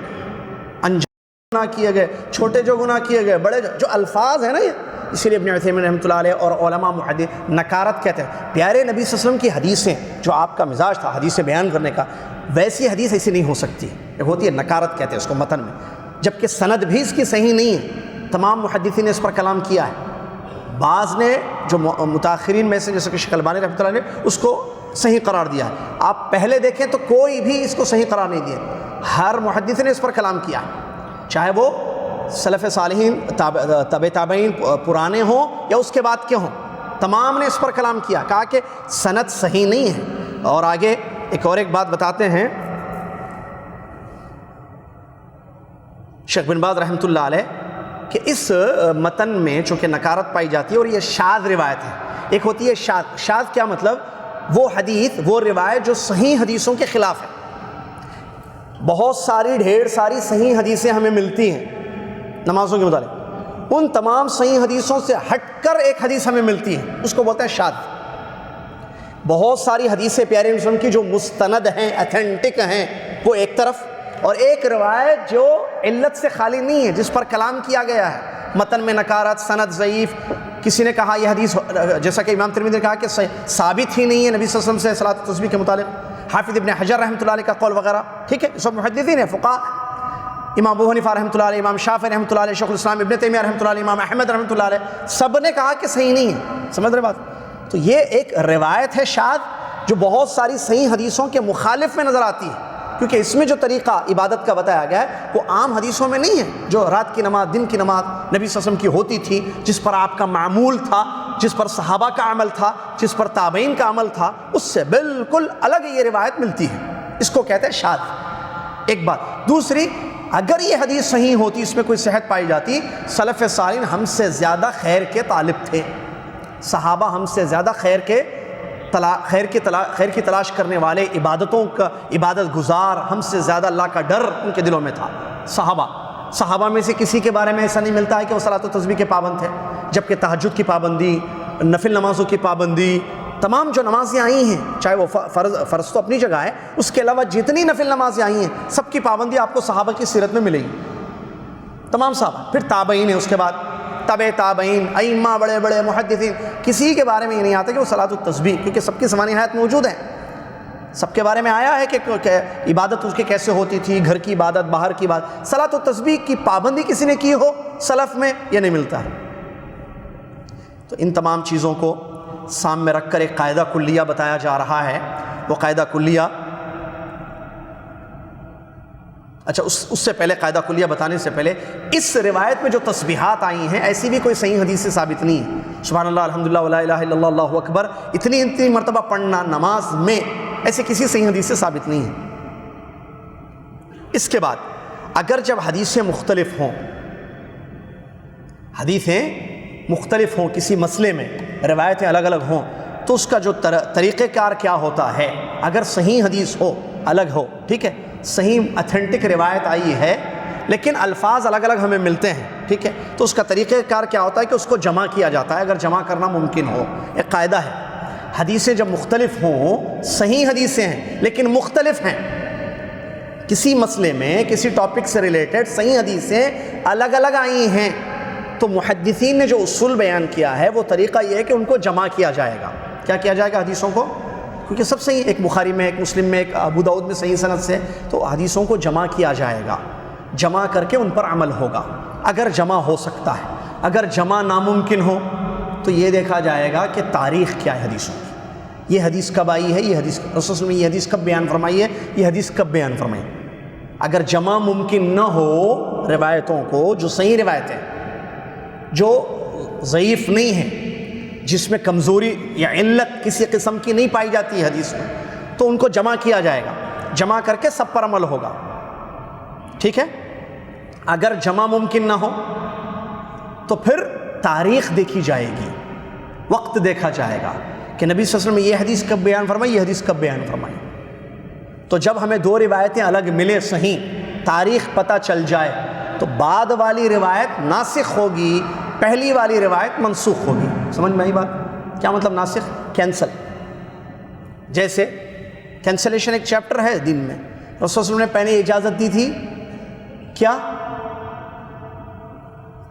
انجان گناہ کیے گئے، چھوٹے جو گناہ کیے گئے، بڑے جو الفاظ ہیں نا، یہ اسی لیے ابن عثیمین رحمۃ اللہ علیہ اور علماء محدث نکارت کہتے ہیں. پیارے نبی صلی اللہ علیہ وسلم کی حدیثیں، جو آپ کا مزاج تھا حدیثیں بیان کرنے کا، ویسی حدیث ایسی نہیں ہو سکتی. ایک ہوتی ہے نکارت کہتے ہیں اس کو متن میں، جبکہ سند بھی اس کی صحیح نہیں ہے. تمام محدثین نے اس پر کلام کیا ہے. بعض نے جو متاخرین میں سے جیسے کہ شیخ البانی رحمۃ اللہ نے اس کو صحیح قرار دیا ہے. آپ پہلے دیکھیں تو کوئی بھی اس کو صحیح قرار نہیں دیا. ہر محدث نے اس پر کلام کیا ہے، چاہے وہ سلف صالحین، تابع تابعین پرانے ہوں یا اس کے بعد کے ہوں، تمام نے اس پر کلام کیا، کہا کہ سند صحیح نہیں ہے. اور آگے ایک بات بتاتے ہیں شیخ بن باز رحمۃ اللہ علیہ کہ اس متن میں چونکہ نکارت پائی جاتی ہے اور یہ شاذ روایت ہے. ایک ہوتی ہے شاذ کیا مطلب؟ وہ حدیث، وہ روایت جو صحیح حدیثوں کے خلاف ہے. بہت ساری ڈھیر ساری صحیح حدیثیں ہمیں ملتی ہیں نمازوں کے متعلق، ان تمام صحیح حدیثوں سے ہٹ کر ایک حدیث ہمیں ملتی ہے، اس کو بولتے ہیں شاذ. بہت ساری حدیثیں پیارے مسلم کی جو مستند ہیں، ایتھینٹک ہیں، وہ ایک طرف، اور ایک روایت جو علت سے خالی نہیں ہے، جس پر کلام کیا گیا ہے، متن میں نکارت، سند ضعیف. کسی نے کہا یہ حدیث، جیسا کہ امام ترمذی نے کہا کہ ثابت ہی نہیں ہے نبی صلی اللہ علیہ وسلم سے صلاۃ التسبیح کے متعلق. حافظ ابن حجر رحمۃ اللہ علیہ کا قول وغیرہ، ٹھیک ہے، سب محدثین ہیں، فقہاء. امام ابو حنیفہ رحمۃ اللہ علیہ، امام شافعی رحمۃ اللہ علیہ، شیخ الاسلام ابن تیمیہ رحمۃ اللہ علیہ، امام احمد رحمۃ اللہ علیہ، سب نے کہا کہ صحیح نہیں ہے. سمجھ رہے بات؟ تو یہ ایک روایت ہے شاذ جو بہت ساری صحیح حدیثوں کے مخالف میں نظر آتی ہے، کیونکہ اس میں جو طریقہ عبادت کا بتایا گیا ہے وہ عام حدیثوں میں نہیں ہے. جو رات کی نماز، دن کی نماز نبی صلی اللہ علیہ وسلم کی ہوتی تھی، جس پر آپ کا معمول تھا، جس پر صحابہ کا عمل تھا، جس پر تابعین کا عمل تھا، اس سے بالکل الگ یہ روایت ملتی ہے. اس کو کہتے ہیں شاذ. ایک بات. دوسری، اگر یہ حدیث صحیح ہوتی، اس میں کوئی صحت پائی جاتی، سلف صالحین ہم سے زیادہ خیر کے طالب تھے. صحابہ ہم سے زیادہ خیر کی تلاش کرنے والے، عبادتوں کا عبادت گزار، ہم سے زیادہ اللہ کا ڈر ان کے دلوں میں تھا. صحابہ میں سے کسی کے بارے میں ایسا نہیں ملتا ہے کہ وہ صلاۃ التسبیح کے پابند تھے، جبکہ تہجد کی پابندی، نفل نمازوں کی پابندی، تمام جو نمازیں آئی ہیں، چاہے وہ فرض تو اپنی جگہ ہے، اس کے علاوہ جتنی نفل نمازیں آئی ہیں سب کی پابندی آپ کو صحابہ کی سیرت میں ملے گی. تمام صحابہ. پھر تابعین ہیں، اس کے بعد تابع تابعین، ائمہ، بڑے بڑے محدثین، کسی کے بارے میں یہ نہیں آتا کہ وہ صلاۃ التسبیح، کیونکہ سب کی زمانی حیات موجود ہیں، سب کے بارے میں آیا ہے کہ عبادت اس کی کیسے ہوتی تھی، گھر کی عبادت، باہر کی عبادت. صلاۃ التسبیح کی پابندی کسی نے کی ہو سلف میں، یہ نہیں ملتا ہے. تو ان تمام چیزوں کو سامنے رکھ کر ایک قاعدہ کلیہ بتایا جا رہا ہے. وہ قاعدہ کلیہ اچھا اس سے پہلے قاعدہ کلیہ بتانے سے پہلے، اس روایت میں جو تسبیحات آئی ہیں ایسی بھی کوئی صحیح حدیث سے ثابت نہیں ہے۔ سبحان اللہ، الحمدللہ، ولا الہ الا اللہ، اللہ اکبر اتنی مرتبہ پڑھنا نماز میں ایسے کسی صحیح حدیث سے ثابت نہیں ہے۔ اس کے بعد اگر جب حدیثیں مختلف ہوں، کسی مسئلے میں روایتیں الگ الگ ہوں، تو اس کا جو طریقہ کار کیا ہوتا ہے، اگر صحیح حدیث ہو الگ ہو، ٹھیک ہے، صحیح اتھینٹک روایت آئی ہے لیکن الفاظ الگ الگ ہمیں ملتے ہیں، ٹھیک ہے، تو اس کا طریقہ کار کیا ہوتا ہے کہ اس کو جمع کیا جاتا ہے اگر جمع کرنا ممکن ہو۔ ایک قاعدہ ہے، حدیثیں جب مختلف ہوں، صحیح حدیثیں ہیں لیکن مختلف ہیں، کسی مسئلے میں کسی ٹاپک سے ریلیٹڈ صحیح حدیثیں الگ الگ آئی ہیں، تو محدثین نے جو اصول بیان کیا ہے وہ طریقہ یہ ہے کہ ان کو جمع کیا جائے گا۔ کیا کیا جائے گا حدیثوں کو؟ کیونکہ سب صحیح، ایک بخاری میں، ایک مسلم میں، ایک ابو داؤد میں صحیح سند سے، تو حدیثوں کو جمع کیا جائے گا، جمع کر کے ان پر عمل ہوگا اگر جمع ہو سکتا ہے۔ اگر جمع ناممکن ہو تو یہ دیکھا جائے گا کہ تاریخ کیا ہے حدیثوں کی، یہ حدیث کب آئی ہے، یہ حدیث رسول صلی اللہ علیہ وسلم یہ حدیث کب بیان فرمائی ہے، یہ حدیث کب بیان فرمائی۔ اگر جمع ممکن نہ ہو روایتوں کو، جو صحیح روایتیں جو ضعیف نہیں ہیں، جس میں کمزوری یا علت کسی قسم کی نہیں پائی جاتی ہے حدیث میں، تو ان کو جمع کیا جائے گا، جمع کر کے سب پر عمل ہوگا، ٹھیک ہے۔ اگر جمع ممکن نہ ہو تو پھر تاریخ دیکھی جائے گی، وقت دیکھا جائے گا کہ نبی صلی اللہ علیہ وسلم نے یہ حدیث کب بیان فرمائی، یہ حدیث کب بیان فرمائی۔ تو جب ہمیں دو روایتیں الگ ملے، صحیح تاریخ پتہ چل جائے، تو بعد والی روایت ناسخ ہوگی، پہلی والی روایت منسوخ ہوگی۔ سمجھ میں آئی بات؟ کیا مطلب ناسخ؟ کینسل۔ جیسے کینسلیشن ایک چیپٹر ہے دین میں، رسول صلی اللہ علیہ وسلم نے پہلے اجازت دی تھی کیا؟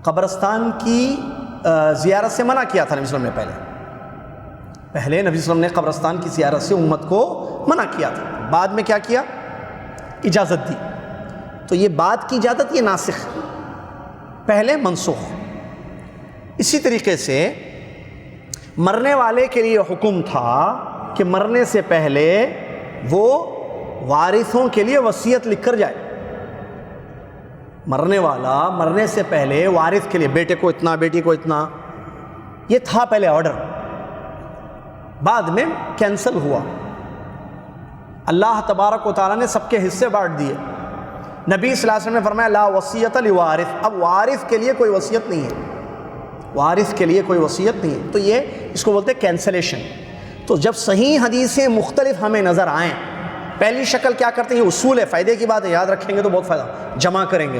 قبرستان کی زیارت سے منع کیا تھا نبی صلی اللہ علیہ وسلم نے، پہلے نبی صلی اللہ علیہ وسلم نے قبرستان کی زیارت سے امت کو منع کیا تھا، بعد میں کیا کیا؟ اجازت دی۔ تو یہ بعد کی اجازت یہ ناسخ، پہلے منسوخ۔ اسی طریقے سے مرنے والے کے لیے حکم تھا کہ مرنے سے پہلے وہ وارثوں کے لیے وصیت لکھ کر جائے۔ مرنے والا مرنے سے پہلے وارث کے لیے، بیٹے کو اتنا، بیٹی کو اتنا، یہ تھا پہلے آرڈر، بعد میں کینسل ہوا۔ اللہ تبارک و تعالیٰ نے سب کے حصے بانٹ دیے۔ نبی صلی اللہ علیہ وسلم نے فرمایا لا وصیت لوارث، اب وارث کے لیے کوئی وصیت نہیں ہے، وارث کے لیے کوئی وصیت نہیں ہے۔ تو یہ اس کو بولتے ہیں کینسلیشن۔ تو جب صحیح حدیثیں مختلف ہمیں نظر آئیں، پہلی شکل کیا کرتے ہیں؟ یہ اصول ہے، فائدے کی بات ہے، یاد رکھیں گے تو بہت فائدہ، جمع کریں گے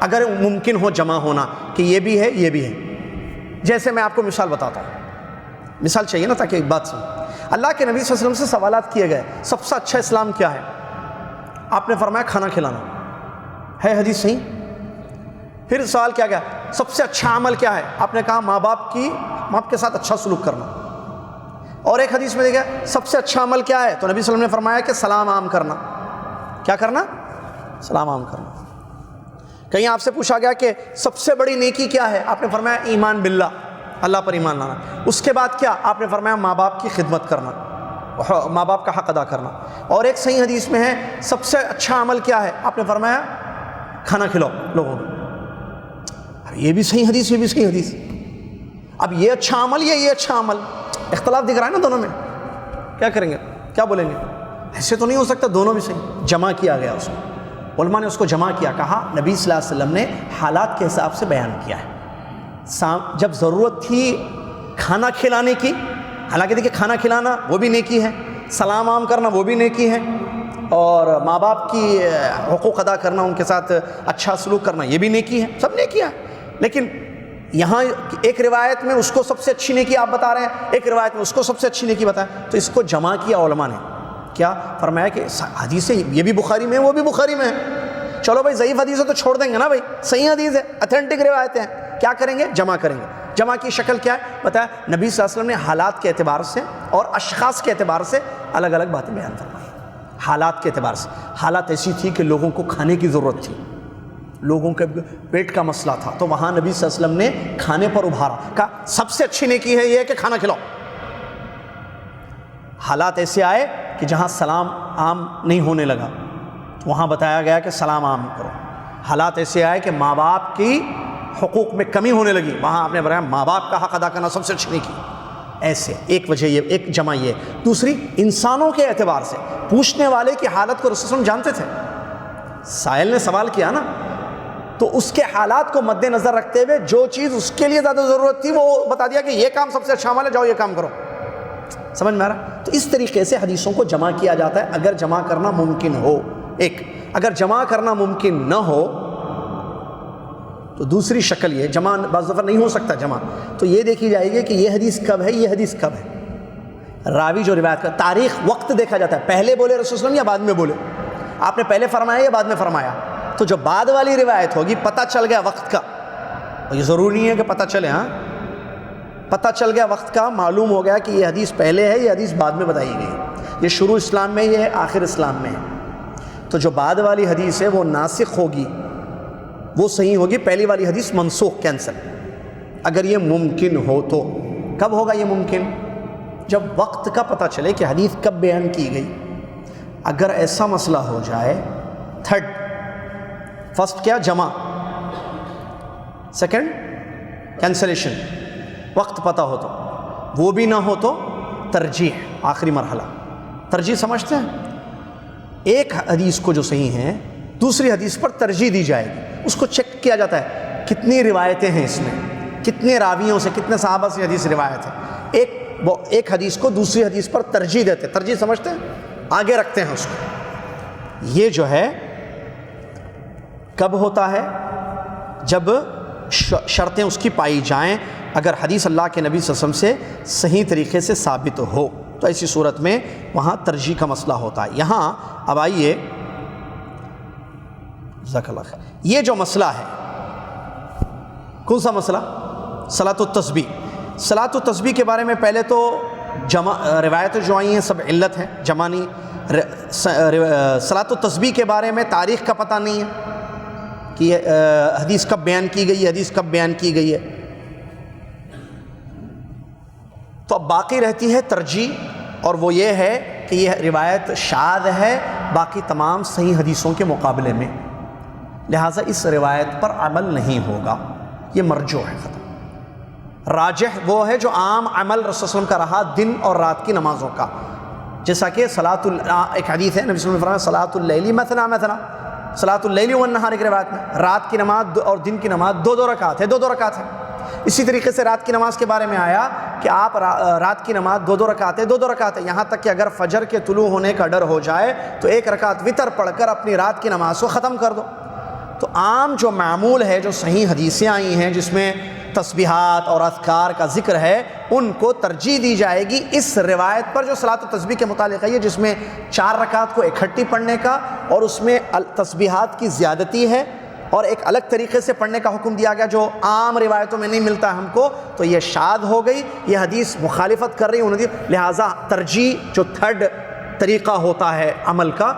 اگر ممکن ہو جمع ہونا، کہ یہ بھی ہے یہ بھی ہے۔ جیسے میں آپ کو مثال بتاتا ہوں، مثال چاہیے نا تاکہ ایک بات سمجھ۔ اللہ کے نبی صلی اللہ علیہ وسلم سے سوالات کیے گئے، سب سے اچھا اسلام کیا ہے؟ آپ نے فرمایا کھانا کھلانا، ہے حدیث صحیح؟ پھر سوال کیا گیا سب سے اچھا عمل کیا ہے؟ آپ نے کہا ماں باپ کے ساتھ اچھا سلوک کرنا۔ اور ایک حدیث میں دیکھا سب سے اچھا عمل کیا ہے؟ تو نبی صلی اللہ علیہ وسلم نے فرمایا کہ سلام عام کرنا۔ کیا کرنا؟ سلام عام کرنا۔ کہیں آپ سے پوچھا گیا کہ سب سے بڑی نیکی کیا ہے؟ آپ نے فرمایا ایمان باللہ، اللہ پر ایمان لانا۔ اس کے بعد کیا؟ آپ نے فرمایا ماں باپ کی خدمت کرنا، ماں باپ کا حق ادا کرنا۔ اور ایک صحیح حدیث میں ہے سب سے اچھا عمل کیا ہے؟ آپ نے فرمایا کھانا کھلاؤ لوگوں کو۔ یہ بھی صحیح حدیث، یہ بھی صحیح حدیث۔ اب یہ اچھا عمل یا یہ اچھا عمل، اختلاف دکھ رہا ہے نا دونوں میں، کیا کریں گے؟ کیا بولیں گے؟ ایسے تو نہیں ہو سکتا دونوں بھی صحیح۔ جمع کیا گیا اس کو، علماء نے اس کو جمع کیا، کہا نبی صلی اللہ علیہ وسلم نے حالات کے حساب سے بیان کیا ہے۔ جب ضرورت تھی کھانا کھلانے کی، حالانکہ دیکھیں کھانا کھلانا وہ بھی نیکی ہے، سلام عام کرنا وہ بھی نیکی ہے، اور ماں باپ کی حقوق ادا کرنا، ان کے ساتھ اچھا سلوک کرنا یہ بھی نیکی ہے، سب نیکیاں ہیں۔ لیکن یہاں ایک روایت میں اس کو سب سے اچھی نیکی آپ بتا رہے ہیں، ایک روایت میں اس کو سب سے اچھی نیکی بتائیں، تو اس کو جمع کیا علماء نے۔ کیا فرمایا کہ حدیثیں یہ بھی بخاری میں ہے وہ بھی بخاری میں ہے، چلو بھائی ضعیف حدیث ہے تو چھوڑ دیں گے نا بھائی، صحیح حدیث ہے، اتھینٹک روایتیں ہیں، کیا کریں گے؟ جمع کریں گے۔ جمع کی شکل کیا ہے بتایا؟ نبی صلی اللہ علیہ وسلم نے حالات کے اعتبار سے اور اشخاص کے اعتبار سے الگ الگ باتیں بیان فرمائی۔ حالات کے اعتبار سے، حالات ایسی تھی کہ لوگوں کو کھانے کی ضرورت تھی، لوگوں کے پیٹ کا مسئلہ تھا، تو وہاں نبی صلی اللہ علیہ وسلم نے کھانے پر ابھارا، کہا سب سے اچھی نیکی ہے یہ کہ کھانا کھلاؤ۔ حالات ایسے آئے کہ جہاں سلام عام نہیں ہونے لگا، وہاں بتایا گیا کہ سلام عام کرو. حالات ایسے آئے کہ ماں باپ کی حقوق میں کمی ہونے لگی, وہاں آپ نے بتایا ماں باپ کا حق ادا کرنا سب سے اچھی نہیں کی. ایسے ایک وجہ یہ, ایک جمع یہ. دوسری, انسانوں کے اعتبار سے پوچھنے والے کی حالت کو رسول صلی اللہ علیہ وسلم جانتے تھے. سائل نے سوال کیا نا, تو اس کے حالات کو مد نظر رکھتے ہوئے جو چیز اس کے لیے زیادہ ضرورت تھی وہ بتا دیا کہ یہ کام سب سے اچھا عمل ہے, جاؤ یہ کام کرو. سمجھ میں آ رہا؟ تو اس طریقے سے حدیثوں کو جمع کیا جاتا ہے اگر جمع کرنا ممکن ہو. ایک, اگر جمع کرنا ممکن نہ ہو تو دوسری شکل یہ, جمع بعض دفعہ نہیں ہو سکتا جمع, تو یہ دیکھی جائے گی کہ یہ حدیث کب ہے, یہ حدیث کب ہے. راوی جو روایت کا تاریخ, وقت دیکھا جاتا ہے, پہلے بولے رسول اللہ یا بعد میں بولے, آپ نے پہلے فرمایا یا بعد میں فرمایا. تو جو بعد والی روایت ہوگی پتہ چل گیا وقت کا, اور یہ ضروری نہیں ہے کہ پتہ چلے, ہاں پتہ چل گیا وقت کا, معلوم ہو گیا کہ یہ حدیث پہلے ہے, یہ حدیث بعد میں بتائی گئی, یہ شروع اسلام میں, یہ آخر اسلام میں ہے. تو جو بعد والی حدیث ہے وہ ناسخ ہوگی, وہ صحیح ہوگی, پہلی والی حدیث منسوخ, کینسل, اگر یہ ممکن ہو تو. کب ہوگا یہ ممکن؟ جب وقت کا پتہ چلے کہ حدیث کب بیان کی گئی. اگر ایسا مسئلہ ہو جائے, تھرڈ, فرسٹ کیا, جمع, سیکنڈ کینسلیشن, وقت پتہ ہو تو, وہ بھی نہ ہو تو ترجیح, آخری مرحلہ. ترجیح سمجھتے ہیں؟ ایک حدیث کو جو صحیح ہیں دوسری حدیث پر ترجیح دی جائے گی. اس کو چیک کیا جاتا ہے کتنی روایتیں ہیں اس میں, کتنے راویوں سے, کتنے صحابہ سے حدیث روایت ہے. ایک حدیث کو دوسری حدیث پر ترجیح دیتے, ترجیح سمجھتے ہیں, آگے رکھتے ہیں اس کو. یہ جو ہے کب ہوتا ہے؟ جب شرطیں اس کی پائی جائیں, اگر حدیث اللہ کے نبی صلی اللہ علیہ وسلم سے صحیح طریقے سے ثابت ہو تو ایسی صورت میں وہاں ترجیح کا مسئلہ ہوتا ہے. یہاں اب آئیے, جزاک اللہ خیر, یہ جو مسئلہ ہے, کون سا مسئلہ؟ صلاۃ التسبیح. صلاۃ التسبیح کے بارے میں پہلے تو جمع روایتیں جو آئی ہیں سب علت ہیں, جمع نہیں. صلاۃ التسبیح کے بارے میں تاریخ کا پتہ نہیں ہے کہ یہ حدیث کب بیان کی گئی ہے, حدیث کب بیان کی گئی ہے. تو اب باقی رہتی ہے ترجیح, اور وہ یہ ہے کہ یہ روایت شاذ ہے باقی تمام صحیح حدیثوں کے مقابلے میں, لہٰذا اس روایت پر عمل نہیں ہوگا, یہ مرجوح ہے, ختم. راجح وہ ہے جو عام عمل رسول صلی اللہ علیہ وسلم کا رہا دن اور رات کی نمازوں کا, جیسا کہ ایک حدیث ہے نبی صلی اللہ علیہ وسلم نے فرمایا صلاۃ اللیل مثنا مثنا, صلاۃ اللیل والنہار ایک روایت میں, رات کی نماز اور دن کی نماز دو دو رکعت ہے, دو دو رکعت ہے. اسی طریقے سے رات کی نماز کے بارے میں آیا کہ آپ رات کی نماز دو دو رکعت ہے, دو دو رکعت ہے, یہاں تک کہ اگر فجر کے طلوع ہونے کا ڈر ہو جائے تو ایک رکعت وتر پڑھ کر اپنی رات کی نماز کو ختم کر دو. تو عام جو معمول ہے, جو صحیح حدیثیں آئی ہیں جس میں تسبیحات اور اذکار کا ذکر ہے, ان کو ترجیح دی جائے گی اس روایت پر جو صلاۃ التسبیح کے متعلق ہے, جس میں 4 رکعت کو اکٹھی پڑھنے کا اور اس میں تسبیحات کی زیادتی ہے اور ایک الگ طریقے سے پڑھنے کا حکم دیا گیا جو عام روایتوں میں نہیں ملتا ہم کو. تو یہ شاذ ہو گئی, یہ حدیث مخالفت کر رہی ہے, لہٰذا ترجیح جو تھرڈ طریقہ ہوتا ہے عمل کا,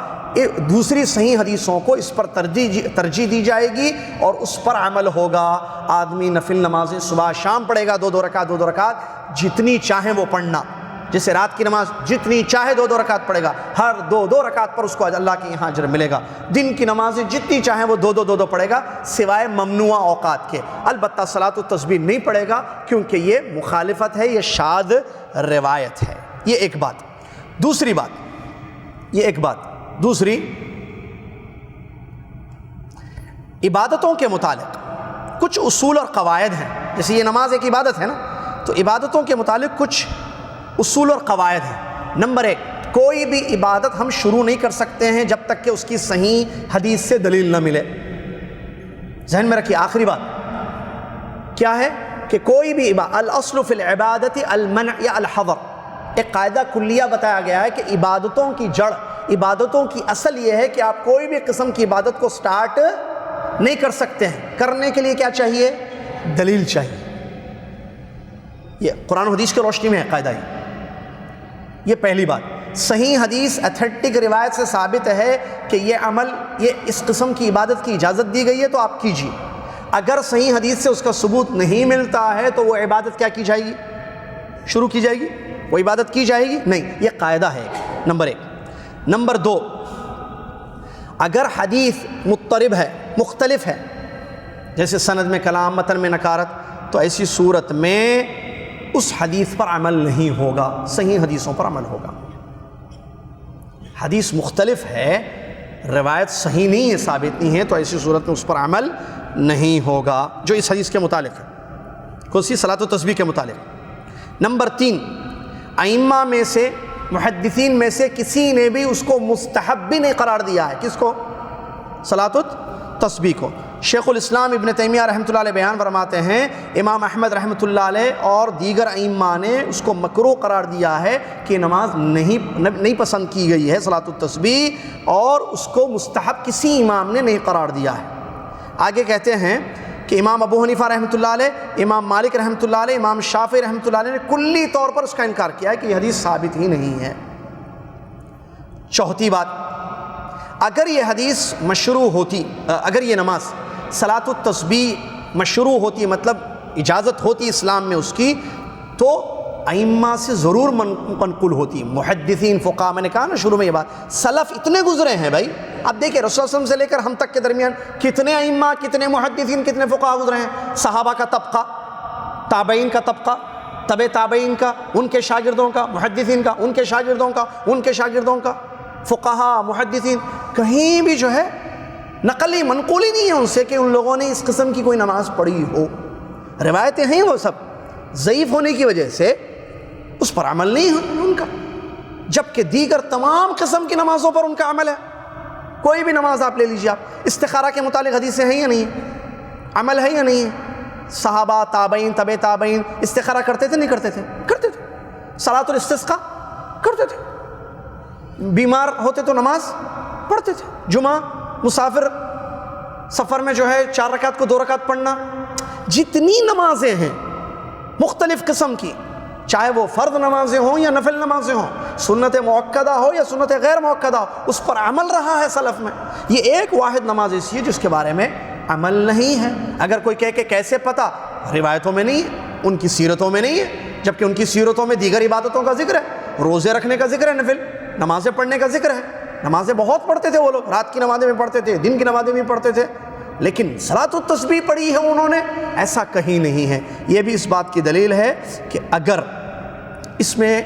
دوسری صحیح حدیثوں کو اس پر ترجیح دی جائے گی اور اس پر عمل ہوگا. آدمی نفل نمازیں صبح شام پڑھے گا, دو دو رکعت جتنی چاہیں وہ پڑھنا, جیسے رات کی نماز جتنی چاہے دو دو رکعت پڑھے گا, ہر دو رکعت پر اس کو اللہ کے یہاں اجر ملے گا. دن کی نمازیں جتنی چاہیں وہ دو دو پڑھے گا سوائے ممنوع اوقات کے. البتہ صلاۃ التسبیح نہیں پڑھے گا کیونکہ یہ مخالفت ہے, یہ شاذ روایت ہے. یہ ایک بات. دوسری عبادتوں کے متعلق کچھ اصول اور قواعد ہیں. جیسے یہ نماز ایک عبادت ہے نا, تو عبادتوں کے متعلق کچھ اصول اور قواعد ہیں. نمبر 1, کوئی بھی عبادت ہم شروع نہیں کر سکتے ہیں جب تک کہ اس کی صحیح حدیث سے دلیل نہ ملے. ذہن میں رکھیے, آخری بات کیا ہے کہ کوئی بھی الاصل فی العبادت المنع یا الحظر, ایک قاعدہ کلیہ بتایا گیا ہے کہ عبادتوں کی جڑ, عبادتوں کی اصل یہ ہے کہ آپ کوئی بھی قسم کی عبادت کو سٹارٹ نہیں کر سکتے ہیں. کرنے کے لیے کیا چاہیے؟ دلیل چاہیے. یہ قرآن و حدیث کی روشنی میں ہے قاعدہ. یہ پہلی بات. صحیح حدیث ایتھنٹک روایت سے ثابت ہے کہ یہ عمل, یہ اس قسم کی عبادت کی اجازت دی گئی ہے تو آپ کیجیے. اگر صحیح حدیث سے اس کا ثبوت نہیں ملتا ہے تو وہ عبادت کیا کی جائے گی؟ شروع کی جائے گی, وہ عبادت کی جائے گی نہیں. یہ قاعدہ ہے نمبر 1. نمبر 2, اگر حدیث مضطرب ہے، مختلف ہے، جیسے سند میں کلام، متن میں نکارت، تو ایسی صورت میں اس حدیث پر عمل نہیں ہوگا، صحیح حدیثوں پر عمل ہوگا۔ حدیث مختلف ہے، روایت صحیح نہیں ہے، ثابت نہیں ہے، تو ایسی صورت میں اس پر عمل نہیں ہوگا جو اس حدیث کے متعلق ہے، کسی صلاۃ و تسبیح کے متعلق۔ نمبر 3، ائمہ میں سے، محدثین میں سے کسی نے بھی اس کو مستحب بھی نہیں قرار دیا ہے۔ کس کو؟ صلاۃ التسبیح کو۔ شیخ الاسلام ابن تیمیہ رحمۃ اللہ علیہ بیان فرماتے ہیں امام احمد رحمۃ اللہ علیہ اور دیگر ائمہ نے اس کو مکروہ قرار دیا ہے کہ نماز نہیں پسند کی گئی ہے صلاۃ التسبیح، اور اس کو مستحب کسی امام نے نہیں قرار دیا ہے۔ آگے کہتے ہیں کہ امام ابو حنیفہ رحمۃ اللہ علیہ، امام مالک رحمۃ اللہ علیہ، امام شافعی رحمۃ اللہ علیہ نے کلی طور پر اس کا انکار کیا ہے کہ یہ حدیث ثابت ہی نہیں ہے۔ چوتھی بات، اگر یہ حدیث مشروع ہوتی، اگر یہ نماز صلاۃ التسبیح مشروع ہوتی، مطلب اجازت ہوتی اسلام میں اس کی، تو ائمہ سے ضرور منقول ہوتی، محدثین، فقہاء۔ میں نے کہا نا شروع میں یہ بات، سلف اتنے گزرے ہیں بھائی، اب دیکھیں رسول اللہ علیہ وسلم سے لے کر ہم تک کے درمیان کتنے ائمہ، کتنے محدثین، کتنے فقہاء گزرے ہیں۔ صحابہ کا طبقہ، تابعین کا طبقہ، تبع تابعین کا، ان کے شاگردوں کا، محدثین کا، ان کے شاگردوں کا، ان کے شاگردوں کا، فقہاء، محدثین، کہیں بھی جو ہے نقلی منقولی نہیں ہے ان سے کہ ان لوگوں نے اس قسم کی کوئی نماز پڑھی ہو۔ روایتیں ہیں وہ سب ضعیف ہونے کی وجہ سے اس پر عمل نہیں ہے ان کا، جبکہ دیگر تمام قسم کی نمازوں پر ان کا عمل ہے۔ کوئی بھی نماز آپ لے لیجیے، آپ استخارہ کے متعلق حدیثیں ہیں یا نہیں ہیں، عمل ہے یا نہیں ہے؟ صحابہ، تابعین، تبع تابعین استخارہ کرتے تھے نہیں کرتے تھے؟ کرتے تھے۔ صلاۃ الاستسقاء کرتے تھے، بیمار ہوتے تو نماز پڑھتے تھے، جمعہ، مسافر، سفر میں جو ہے 4 رکعت کو 2 رکعت پڑھنا، جتنی نمازیں ہیں مختلف قسم کی، چاہے وہ فرض نمازیں ہوں یا نفل نمازیں ہوں، سنت موقدہ ہو یا سنت غیر موقدہ ہو، اس پر عمل رہا ہے سلف میں۔ یہ ایک واحد نماز ایسی ہے جس کے بارے میں عمل نہیں ہے۔ اگر کوئی کہے کہ کیسے پتہ، روایتوں میں نہیں ہے، ان کی سیرتوں میں نہیں ہے، جبکہ ان کی سیرتوں میں دیگر عبادتوں کا ذکر ہے، روزے رکھنے کا ذکر ہے، نفل نمازیں پڑھنے کا ذکر ہے۔ نمازیں بہت پڑھتے تھے وہ لوگ، رات کی نمازیں بھی پڑھتے تھے، دن کی نمازیں بھی پڑھتے تھے، لیکن صلاۃ التسبیح پڑھی ہے انہوں نے، ایسا کہیں نہیں ہے۔ یہ بھی اس بات کی دلیل ہے کہ اگر اس میں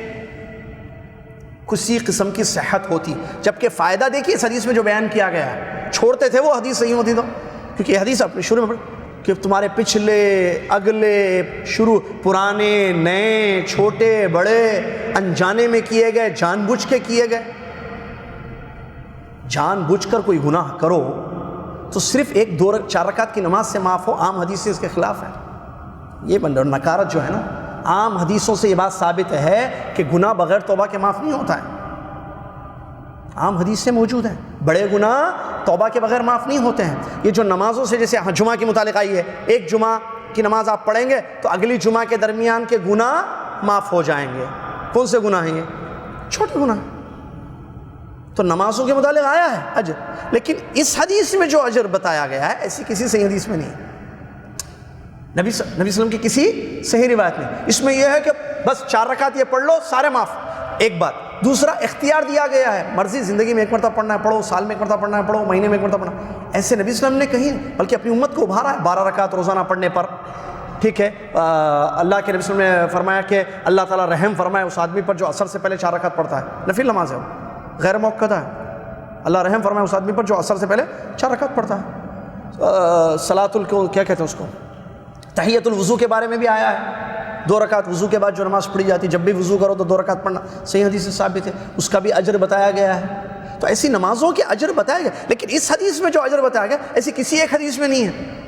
کسی قسم کی صحت ہوتی، جبکہ فائدہ دیکھیے اس حدیث میں جو بیان کیا گیا ہے، چھوڑتے تھے وہ حدیث صحیح ہوتی تو، کیونکہ یہ حدیث اپنے شروع میں کہ تمہارے پچھلے، اگلے، شروع، پرانے، نئے، چھوٹے، بڑے، انجانے میں کیے گئے، جان بوجھ کے کیے گئے۔ جان بوجھ کر کوئی گناہ کرو تو صرف 1-2-4 رکعت کی نماز سے معاف ہو، عام حدیث سے اس کے خلاف ہے۔ یہ بندہ نکارت جو ہے نا، عام حدیثوں سے یہ بات ثابت ہے کہ گناہ بغیر توبہ کے معاف نہیں ہوتا ہے، عام حدیث سے موجود ہے، بڑے گناہ توبہ کے بغیر معاف نہیں ہوتے ہیں۔ یہ جو نمازوں سے جیسے جمعہ کے متعلق آئی ہے، ایک جمعہ کی نماز آپ پڑھیں گے تو اگلی جمعہ کے درمیان کے گناہ معاف ہو جائیں گے۔ کون سے گناہ ہیں یہ؟ چھوٹے گناہ۔ تو نمازوں کے متعلق آیا ہے اجر، لیکن اس حدیث میں جو اجر بتایا گیا ہے ایسی کسی صحیح حدیث میں نہیں ہے، نبی صلی اللہ علیہ وسلم کی کسی صحیح روایت نہیں۔ اس میں یہ ہے کہ بس 4 رکعت یہ پڑھ لو سارے معاف، ایک بات۔ دوسرا، اختیار دیا گیا ہے، مرضی، زندگی میں 1 مرتبہ پڑھنا ہے پڑھو، سال میں 1 مرتبہ پڑھنا ہے پڑھو، مہینے میں 1 مرتبہ پڑھنا ہے، ایسے نبی صلی اللہ علیہ وسلم نے کہیں، بلکہ اپنی امت کو ابھارا ہے 12 رکعت روزانہ پڑھنے پر۔ ٹھیک ہے، اللہ کے نبی صلی اللہ علیہ وسلم نے فرمایا کہ اللہ تعالیٰ رحم فرمائے اس آدمی پر جو عصر سے پہلے 4 رکعت پڑھتا ہے، نفل نماز ہے، غیر موقدہ ہے، اللہ رحم فرمائے اس آدمی پر جو عصر سے پہلے 4 رکعت پڑھتا ہے۔ صلاۃ کیا کہتے ہیں اس کو، تحیۃ الوضو کے بارے میں بھی آیا ہے، 2 رکعت وضو کے بعد جو نماز پڑھی جاتی، جب بھی وضو کرو تو 2 رکعت پڑھنا، صحیح حدیث سے ثابت ہے، اس کا بھی اجر بتایا گیا ہے۔ تو ایسی نمازوں کے اجر بتایا گیا، لیکن اس حدیث میں جو اجر بتایا گیا ایسی کسی ایک حدیث میں نہیں ہے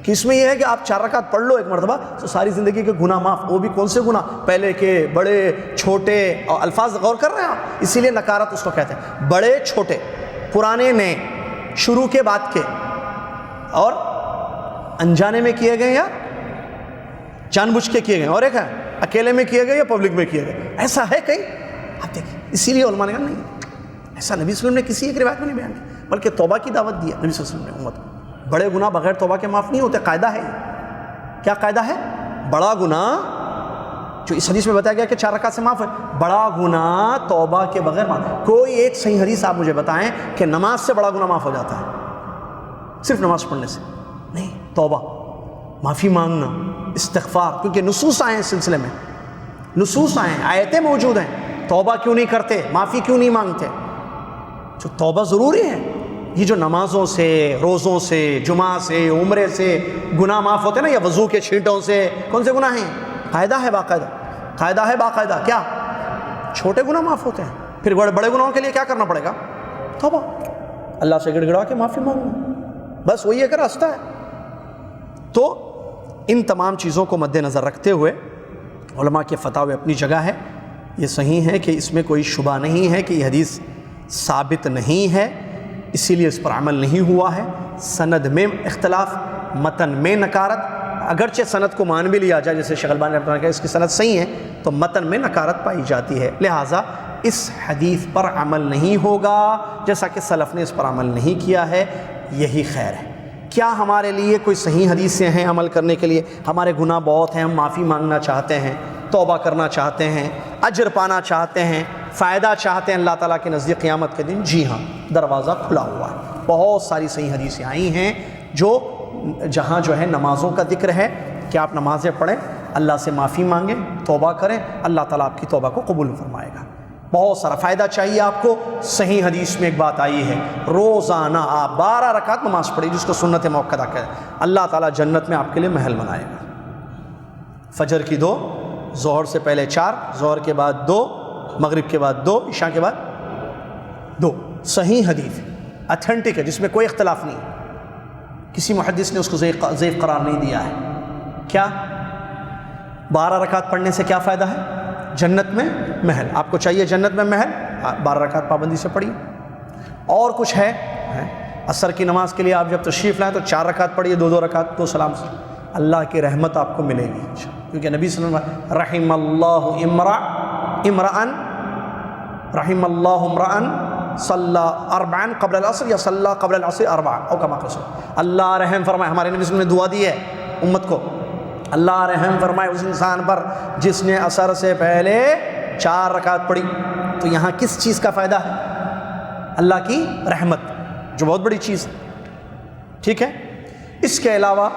کہ اس میں یہ ہے کہ آپ 4 رکعت پڑھ لو 1 مرتبہ تو ساری زندگی کے گناہ معاف۔ وہ بھی کون سے گناہ، پہلے کے، بڑے، چھوٹے، اور الفاظ غور کر رہے ہیں آپ، اسی لیے نکارت اس کو کہتے ہیں، بڑے، چھوٹے، پرانے، نئے، شروع کے، بعد کے، اور انجانے میں کیے گئے یا جان بوجھ کے کیے گئے، اور ایک ہے اکیلے میں کیے گئے یا پبلک میں کیے گئے، ایسا ہے کہیں؟ آپ دیکھیں، اسی لیے علماء نے کہا نہیں، ایسا نبی صلی اللہ علیہ وسلم نے کسی ایک روایت میں نہیں بیان کیا، بلکہ توبہ کی دعوت دی ہے نبی صلی اللہ علیہ وسلم نے امت کو۔ بڑے گناہ بغیر توبہ کے معاف نہیں ہوتے، قاعدہ ہے یہ۔ کیا قاعدہ ہے؟ بڑا گناہ جو اس حدیث میں بتایا گیا کہ 4 رکعت سے معاف ہے، بڑا گناہ توبہ کے بغیر معاف. کوئی ایک صحیح حدیث آپ مجھے بتائیں کہ نماز سے بڑا گناہ معاف ہو جاتا ہے، صرف نماز پڑھنے سے نہیں. توبہ، معافی مانگنا، استغفار، کیونکہ نصوص آئے ہیں اس سلسلے میں، نصوص آئے ہیں، آیتیں موجود ہیں. توبہ کیوں نہیں کرتے، معافی کیوں نہیں مانگتے؟ جو توبہ ضروری ہے. یہ جو نمازوں سے، روزوں سے، جمعہ سے، عمرے سے گناہ معاف ہوتے ہیں نا، یا وضو کے چھینٹوں سے، کون سے گناہ ہیں؟ قاعدہ ہے باقاعدہ، قاعدہ ہے باقاعدہ. کیا؟ چھوٹے گناہ معاف ہوتے ہیں. پھر بڑے گناہوں کے لیے کیا کرنا پڑے گا؟ توبہ، اللہ سے گڑ گڑا کے معافی مانگنا، بس وہی ایک راستہ ہے. تو ان تمام چیزوں کو مد نظر رکھتے ہوئے علماء کے فتاوی اپنی جگہ ہے. یہ صحیح ہے کہ اس میں کوئی شبہ نہیں ہے کہ یہ حدیث ثابت نہیں ہے، اسی لیے اس پر عمل نہیں ہوا ہے. سند میں اختلاف، متن میں نکارت، اگرچہ سند کو مان بھی لیا جائے، جیسے شیخ البانی رحمۃ اللہ علیہ اس کی سند صحیح ہے، تو متن میں نکارت پائی جاتی ہے. لہٰذا اس حدیث پر عمل نہیں ہوگا، جیسا کہ سلف نے اس پر عمل نہیں کیا ہے. یہی خیر ہے. کیا ہمارے لیے کوئی صحیح حدیثیں ہیں عمل کرنے کے لیے؟ ہمارے گناہ بہت ہیں، ہم معافی مانگنا چاہتے ہیں، توبہ کرنا چاہتے ہیں، اجر پانا چاہتے ہیں، فائدہ چاہتے ہیں اللہ تعالیٰ کے نزدیک قیامت کے دن. جی ہاں، دروازہ کھلا ہوا ہے. بہت ساری صحیح حدیثیں آئی ہیں جہاں جو ہے نمازوں کا ذکر ہے کہ آپ نمازیں پڑھیں، اللہ سے معافی مانگیں، توبہ کریں، اللہ تعالیٰ آپ کی توبہ کو قبول فرمائے گا. بہت سارا فائدہ چاہیے آپ کو. صحیح حدیث میں ایک بات آئی ہے، روزانہ آپ 12 رکعت نماز پڑھیں، جس کو سنت موقدہ کہتے ہیں. اللہ تعالیٰ جنت میں آپ کے لیے محل بنائے گا. فجر کی 2، ظہر سے پہلے 4، ظہر کے بعد 2، مغرب کے بعد 2، عشاء کے بعد 2. صحیح حدیث اتھینٹک ہے، جس میں کوئی اختلاف نہیں. کسی محدث نے اس کو ضعیف قرار نہیں دیا ہے. کیا 12 رکعت پڑھنے سے کیا فائدہ ہے؟ جنت میں محل. آپ کو چاہیے جنت میں محل، 12 رکعت پابندی سے پڑھیے. اور کچھ ہے؟ عصر کی نماز کے لیے آپ جب تشریف لائیں تو 4 رکعت پڑھیے، 2 رکعت، 2 سلام سے. اللہ کی رحمت آپ کو ملے گی، کیونکہ نبی صلی اللہ علیہ وسلم رحم اللہ امرأن صلی 4 قبل العصر یا صلی قبل العصر 4 او کما قال. اللہ رحم فرمائے، ہمارے نبی صلی اللہ علیہ وسلم نے دعا دی ہے امت کو، اللہ رحم فرمائے اس انسان پر جس نے عصر سے پہلے 4 رکعت پڑھی. تو یہاں کس چیز کا فائدہ ہے؟ اللہ کی رحمت، جو بہت بڑی چیز ہے. ٹھیک ہے. اس کے علاوہ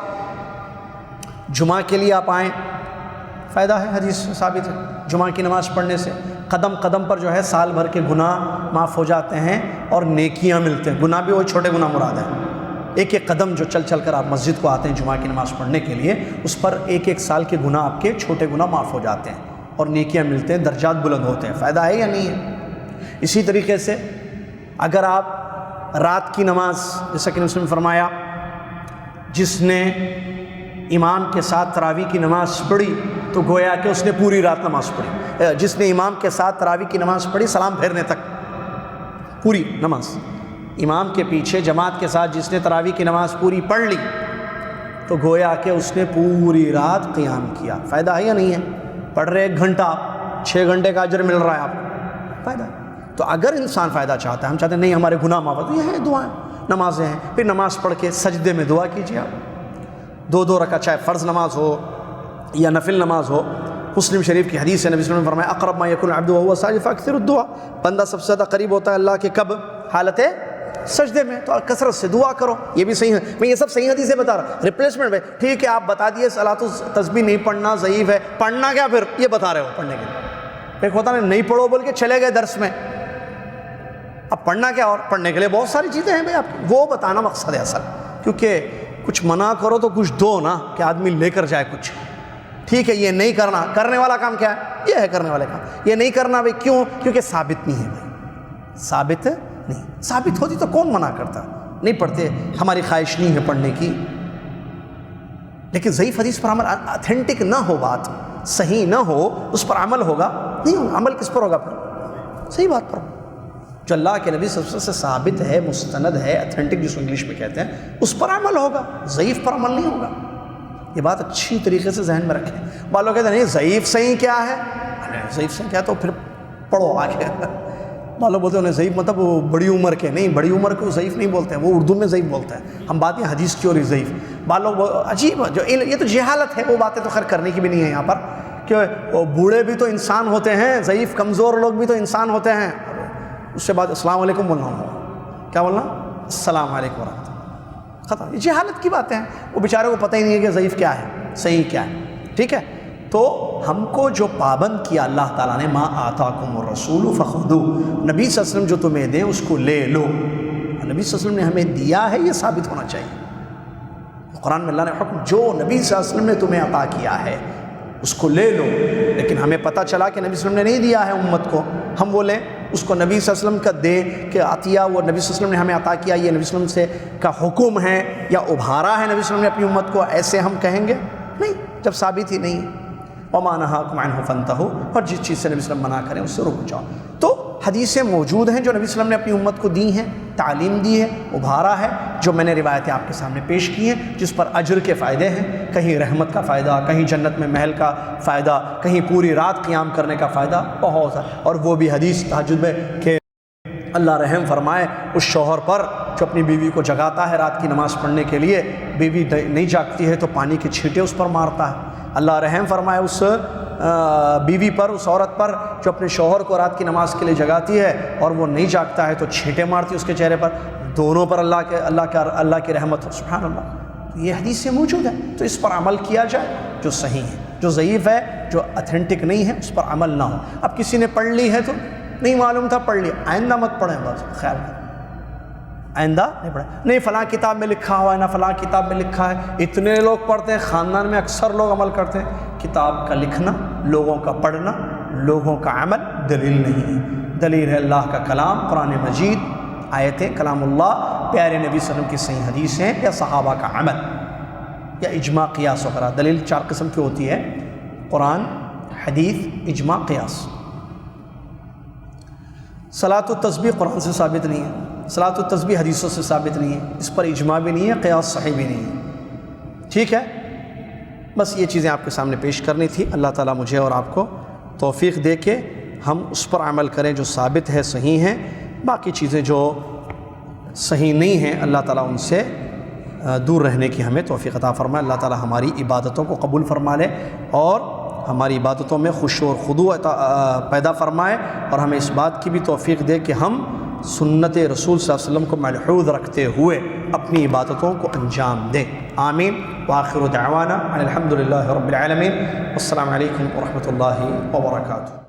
جمعہ کے لیے آپ آئیں، فائدہ ہے، حدیث ثابت ہے. جمعہ کی نماز پڑھنے سے قدم قدم پر جو ہے سال بھر کے گناہ معاف ہو جاتے ہیں اور نیکیاں ملتے ہیں. گناہ بھی وہی چھوٹے گناہ مراد ہیں. ایک ایک قدم جو چل چل کر آپ مسجد کو آتے ہیں جمعہ کی نماز پڑھنے کے لیے، اس پر ایک ایک سال کے گناہ، آپ کے چھوٹے گناہ معاف ہو جاتے ہیں اور نیکیاں ملتے ہیں، درجات بلند ہوتے ہیں. فائدہ ہے یا نہیں ہے؟ اسی طریقے سے اگر آپ رات کی نماز، جیسا کہ نبی نے فرمایا، جس نے امام کے ساتھ تراویح کی نماز پڑھی تو گویا کہ اس نے پوری رات نماز پڑھی. جس نے امام کے ساتھ تراویح کی نماز پڑھی سلام پھیرنے تک، پوری نماز. امام کے پیچھے جماعت کے ساتھ جس نے تراویح کی نماز پوری پڑھ لی تو گویا کہ اس نے پوری رات قیام کیا. فائدہ ہے یا نہیں ہے؟ پڑھ رہے 1 گھنٹہ، 6 گھنٹے کا اجر مل رہا ہے آپ کو، فائدہ. تو اگر انسان فائدہ چاہتا ہے، ہم چاہتے ہیں نہیں ہمارے گناہ معاف ہو، تو یہ ہے دعائیں، نمازیں ہیں. پھر نماز پڑھ کے سجدے میں دعا کیجیے آپ، 2 رکعت، چاہے فرض نماز ہو یا نفل نماز ہو. مسلم شریف کی حدیث ہے، نبی صلی اللہ علیہ وسلم نے فرمایا اقرب ما یکون العبد وهو ساجد فاکثر الدعاء. بندہ سب سے زیادہ قریب ہوتا ہے اللہ کے کب؟ حالت سجدے میں. تو کثرت سے دعا کرو. یہ بھی صحیح ہے. میں یہ سب صحیح حدیثیں بتا رہا. ریپلیسمنٹ میں ٹھیک ہے، آپ بتا دیے صلاۃ التسبیح نہیں پڑھنا ضعیف ہے، پڑھنا کیا پھر؟ یہ بتا رہے ہو پڑھنے کے لیے. ایک ہوتا نہیں پڑھو بول کے چلے گئے درس میں، اب پڑھنا کیا؟ اور پڑھنے کے لیے بہت ساری چیزیں ہیں بھائی آپ کی، وہ بتانا مقصد ہے اصل. کیونکہ کچھ منع کرو تو کچھ دو نا، کہ آدمی لے کر جائے کچھ. ٹھیک ہے، یہ نہیں کرنا، کرنے والا کام کیا ہے؟ یہ ہے کرنے والے کام. یہ نہیں کرنا بھائی کیوں؟ کیونکہ ثابت نہیں ہے بھائی، ثابت نہیں. ثابت ہوتی تو کون منع کرتا؟ نہیں پڑھتے، ہماری خواہش نہیں ہے پڑھنے کی. لیکن ضعیف حدیث پر عمل، اتھینٹک نہ ہو، بات صحیح نہ ہو، اس پر عمل ہوگا نہیں ہوگا. عمل کس پر ہوگا پھر؟ صحیح بات پر. جو اللہ کے نبی صلی اللہ علیہ وسلم سے ثابت ہے، مستند ہے، اتھینٹک جس کو انگلش میں کہتے ہیں، اس پر عمل ہوگا. ضعیف پر عمل نہیں ہوگا. یہ بات اچھی طریقے سے ذہن میں رکھیں. بعض لوگ کہتے ہیں نہیں ضعیف صحیح کیا ہے؟ ضعیف صحیح کیا؟ تو پھر پڑھو آگے. بعض لوگ بولتے ہیں ضعیف مطلب وہ بڑی عمر کے. نہیں، بڑی عمر کو ضعیف نہیں بولتے ہیں، وہ اردو میں ضعیف بولتے ہیں. ہم بات یہ حدیث کی اور ضعیف. بعض لوگ عجیب، جو یہ تو جہالت ہے، وہ باتیں تو خیر کرنے کی بھی نہیں ہے یہاں پر. کہ وہ بوڑھے بھی تو انسان ہوتے ہیں، ضعیف کمزور لوگ بھی تو انسان ہوتے ہیں. اس کے بعد السلام علیکم بولنا ہوگا. کیا بولنا؟ السلام علیکم ورحمۃ اللہ. ختم. یہ جہالت کی باتیں ہیں. وہ بیچارے کو پتہ ہی نہیں ہے کہ ضعیف کیا ہے، صحیح کیا ہے. ٹھیک ہے. تو ہم کو جو پابند کیا اللہ تعالیٰ نے، ما آتاکم الرسول فخذوہ، نبی صلی اللہ علیہ وسلم جو تمہیں دیں اس کو لے لو. نبی صلی اللہ علیہ وسلم نے ہمیں دیا ہے، یہ ثابت ہونا چاہیے. قرآن میں اللہ نے حکم، جو نبی صلی اللہ علیہ وسلم نے تمہیں عطا کیا ہے اس کو لے لو. لیکن ہمیں پتہ چلا کہ نبی صلی اللہ علیہ وسلم نے نہیں دیا ہے امت کو، ہم بولیں اس کو نبی صلی اللہ علیہ وسلم کا دیں کہ عطیہ وہ نبی صلی اللہ علیہ وسلم نے ہمیں عطا کیا، یہ نبی صلی اللہ علیہ وسلم سے کا حکم ہے یا ابھارا ہے نبی صلی اللہ علیہ وسلم نے اپنی امت کو، ایسے ہم کہیں گے؟ نہیں، جب ثابت ہی نہیں. وَمَا نَهَاكُمْ عَنْهُ فَانْتَهُوا، اور جس چیز سے نبی صلی اللہ علیہ وسلم منع کریں اس سے رک جاؤ. تو حدیثیں موجود ہیں جو نبی صلی اللہ علیہ وسلم نے اپنی امت کو دی ہیں، تعلیم دی ہے، ابھارا ہے، جو میں نے روایتیں آپ کے سامنے پیش کی ہیں، جس پر اجر کے فائدے ہیں. کہیں رحمت کا فائدہ، کہیں جنت میں محل کا فائدہ، کہیں پوری رات قیام کرنے کا فائدہ، بہت ہے. اور وہ بھی حدیث تہجد میں کہ اللہ رحم فرمائے اس شوہر پر جو اپنی بیوی کو جگاتا ہے رات کی نماز پڑھنے کے لیے، بیوی نہیں جاگتی ہے تو پانی کے چھینٹے اس پر مارتا ہے. اللہ رحم فرمائے اس بیوی پر، اس عورت پر جو اپنے شوہر کو رات کی نماز کے لیے جگاتی ہے اور وہ نہیں جاگتا ہے تو چھینٹے مارتی ہے اس کے چہرے پر. دونوں پر اللہ کی رحمت ہو. سبحان اللہ. یہ حدیث سے موجود ہے. تو اس پر عمل کیا جائے جو صحیح ہے. جو ضعیف ہے، جو اتھینٹک نہیں ہے، اس پر عمل نہ ہو. اب کسی نے پڑھ لی ہے تو نہیں معلوم تھا، پڑھ لیا، آئندہ مت پڑھیں. بس خیال کریں، آئندہ نہیں پڑھیں. نہیں فلاں کتاب میں لکھا ہوا ہے، نہ فلاں کتاب میں لکھا ہے. اتنے لوگ پڑھتے ہیں، خاندان میں اکثر لوگ عمل کرتے ہیں. کتاب کا لکھنا، لوگوں کا پڑھنا، لوگوں کا عمل دلیل نہیں ہے. دلیل ہے اللہ کا کلام، قرآن مجید، آیتیں، کلام اللہ، پیارے نبی صلی اللہ علیہ وسلم کی صحیح حدیثیں، یا صحابہ کا عمل، یا اجماع قیاس وغیرہ. دلیل 4 قسم کی ہوتی ہے: قرآن، حدیث، اجماع، قیاس. صلاۃ التسبیح قرآن سے ثابت نہیں ہے، صلاۃ التسبیح حدیثوں سے ثابت نہیں ہے، اس پر اجماع بھی نہیں ہے، قیاس صحیح بھی نہیں ہے. ٹھیک ہے. بس یہ چیزیں آپ کے سامنے پیش کرنی تھی. اللہ تعالیٰ مجھے اور آپ کو توفیق دے کہ ہم اس پر عمل کریں جو ثابت ہے، صحیح ہیں. باقی چیزیں جو صحیح نہیں ہیں اللہ تعالیٰ ان سے دور رہنے کی ہمیں توفیق عطا فرمائے. اللہ تعالیٰ ہماری عبادتوں کو قبول فرما لے اور ہماری عبادتوں میں خشوع اور خضوع پیدا فرمائے، اور ہمیں اس بات کی بھی توفیق دے کہ ہم سنت رسول صلی اللہ علیہ وسلم کو ملحوظ رکھتے ہوئے اپنی عبادتوں کو انجام دیں. آمین. وآخر دعوانا الحمد للہ رب العالمین. السلام علیکم ورحمۃ اللہ وبرکاتہ.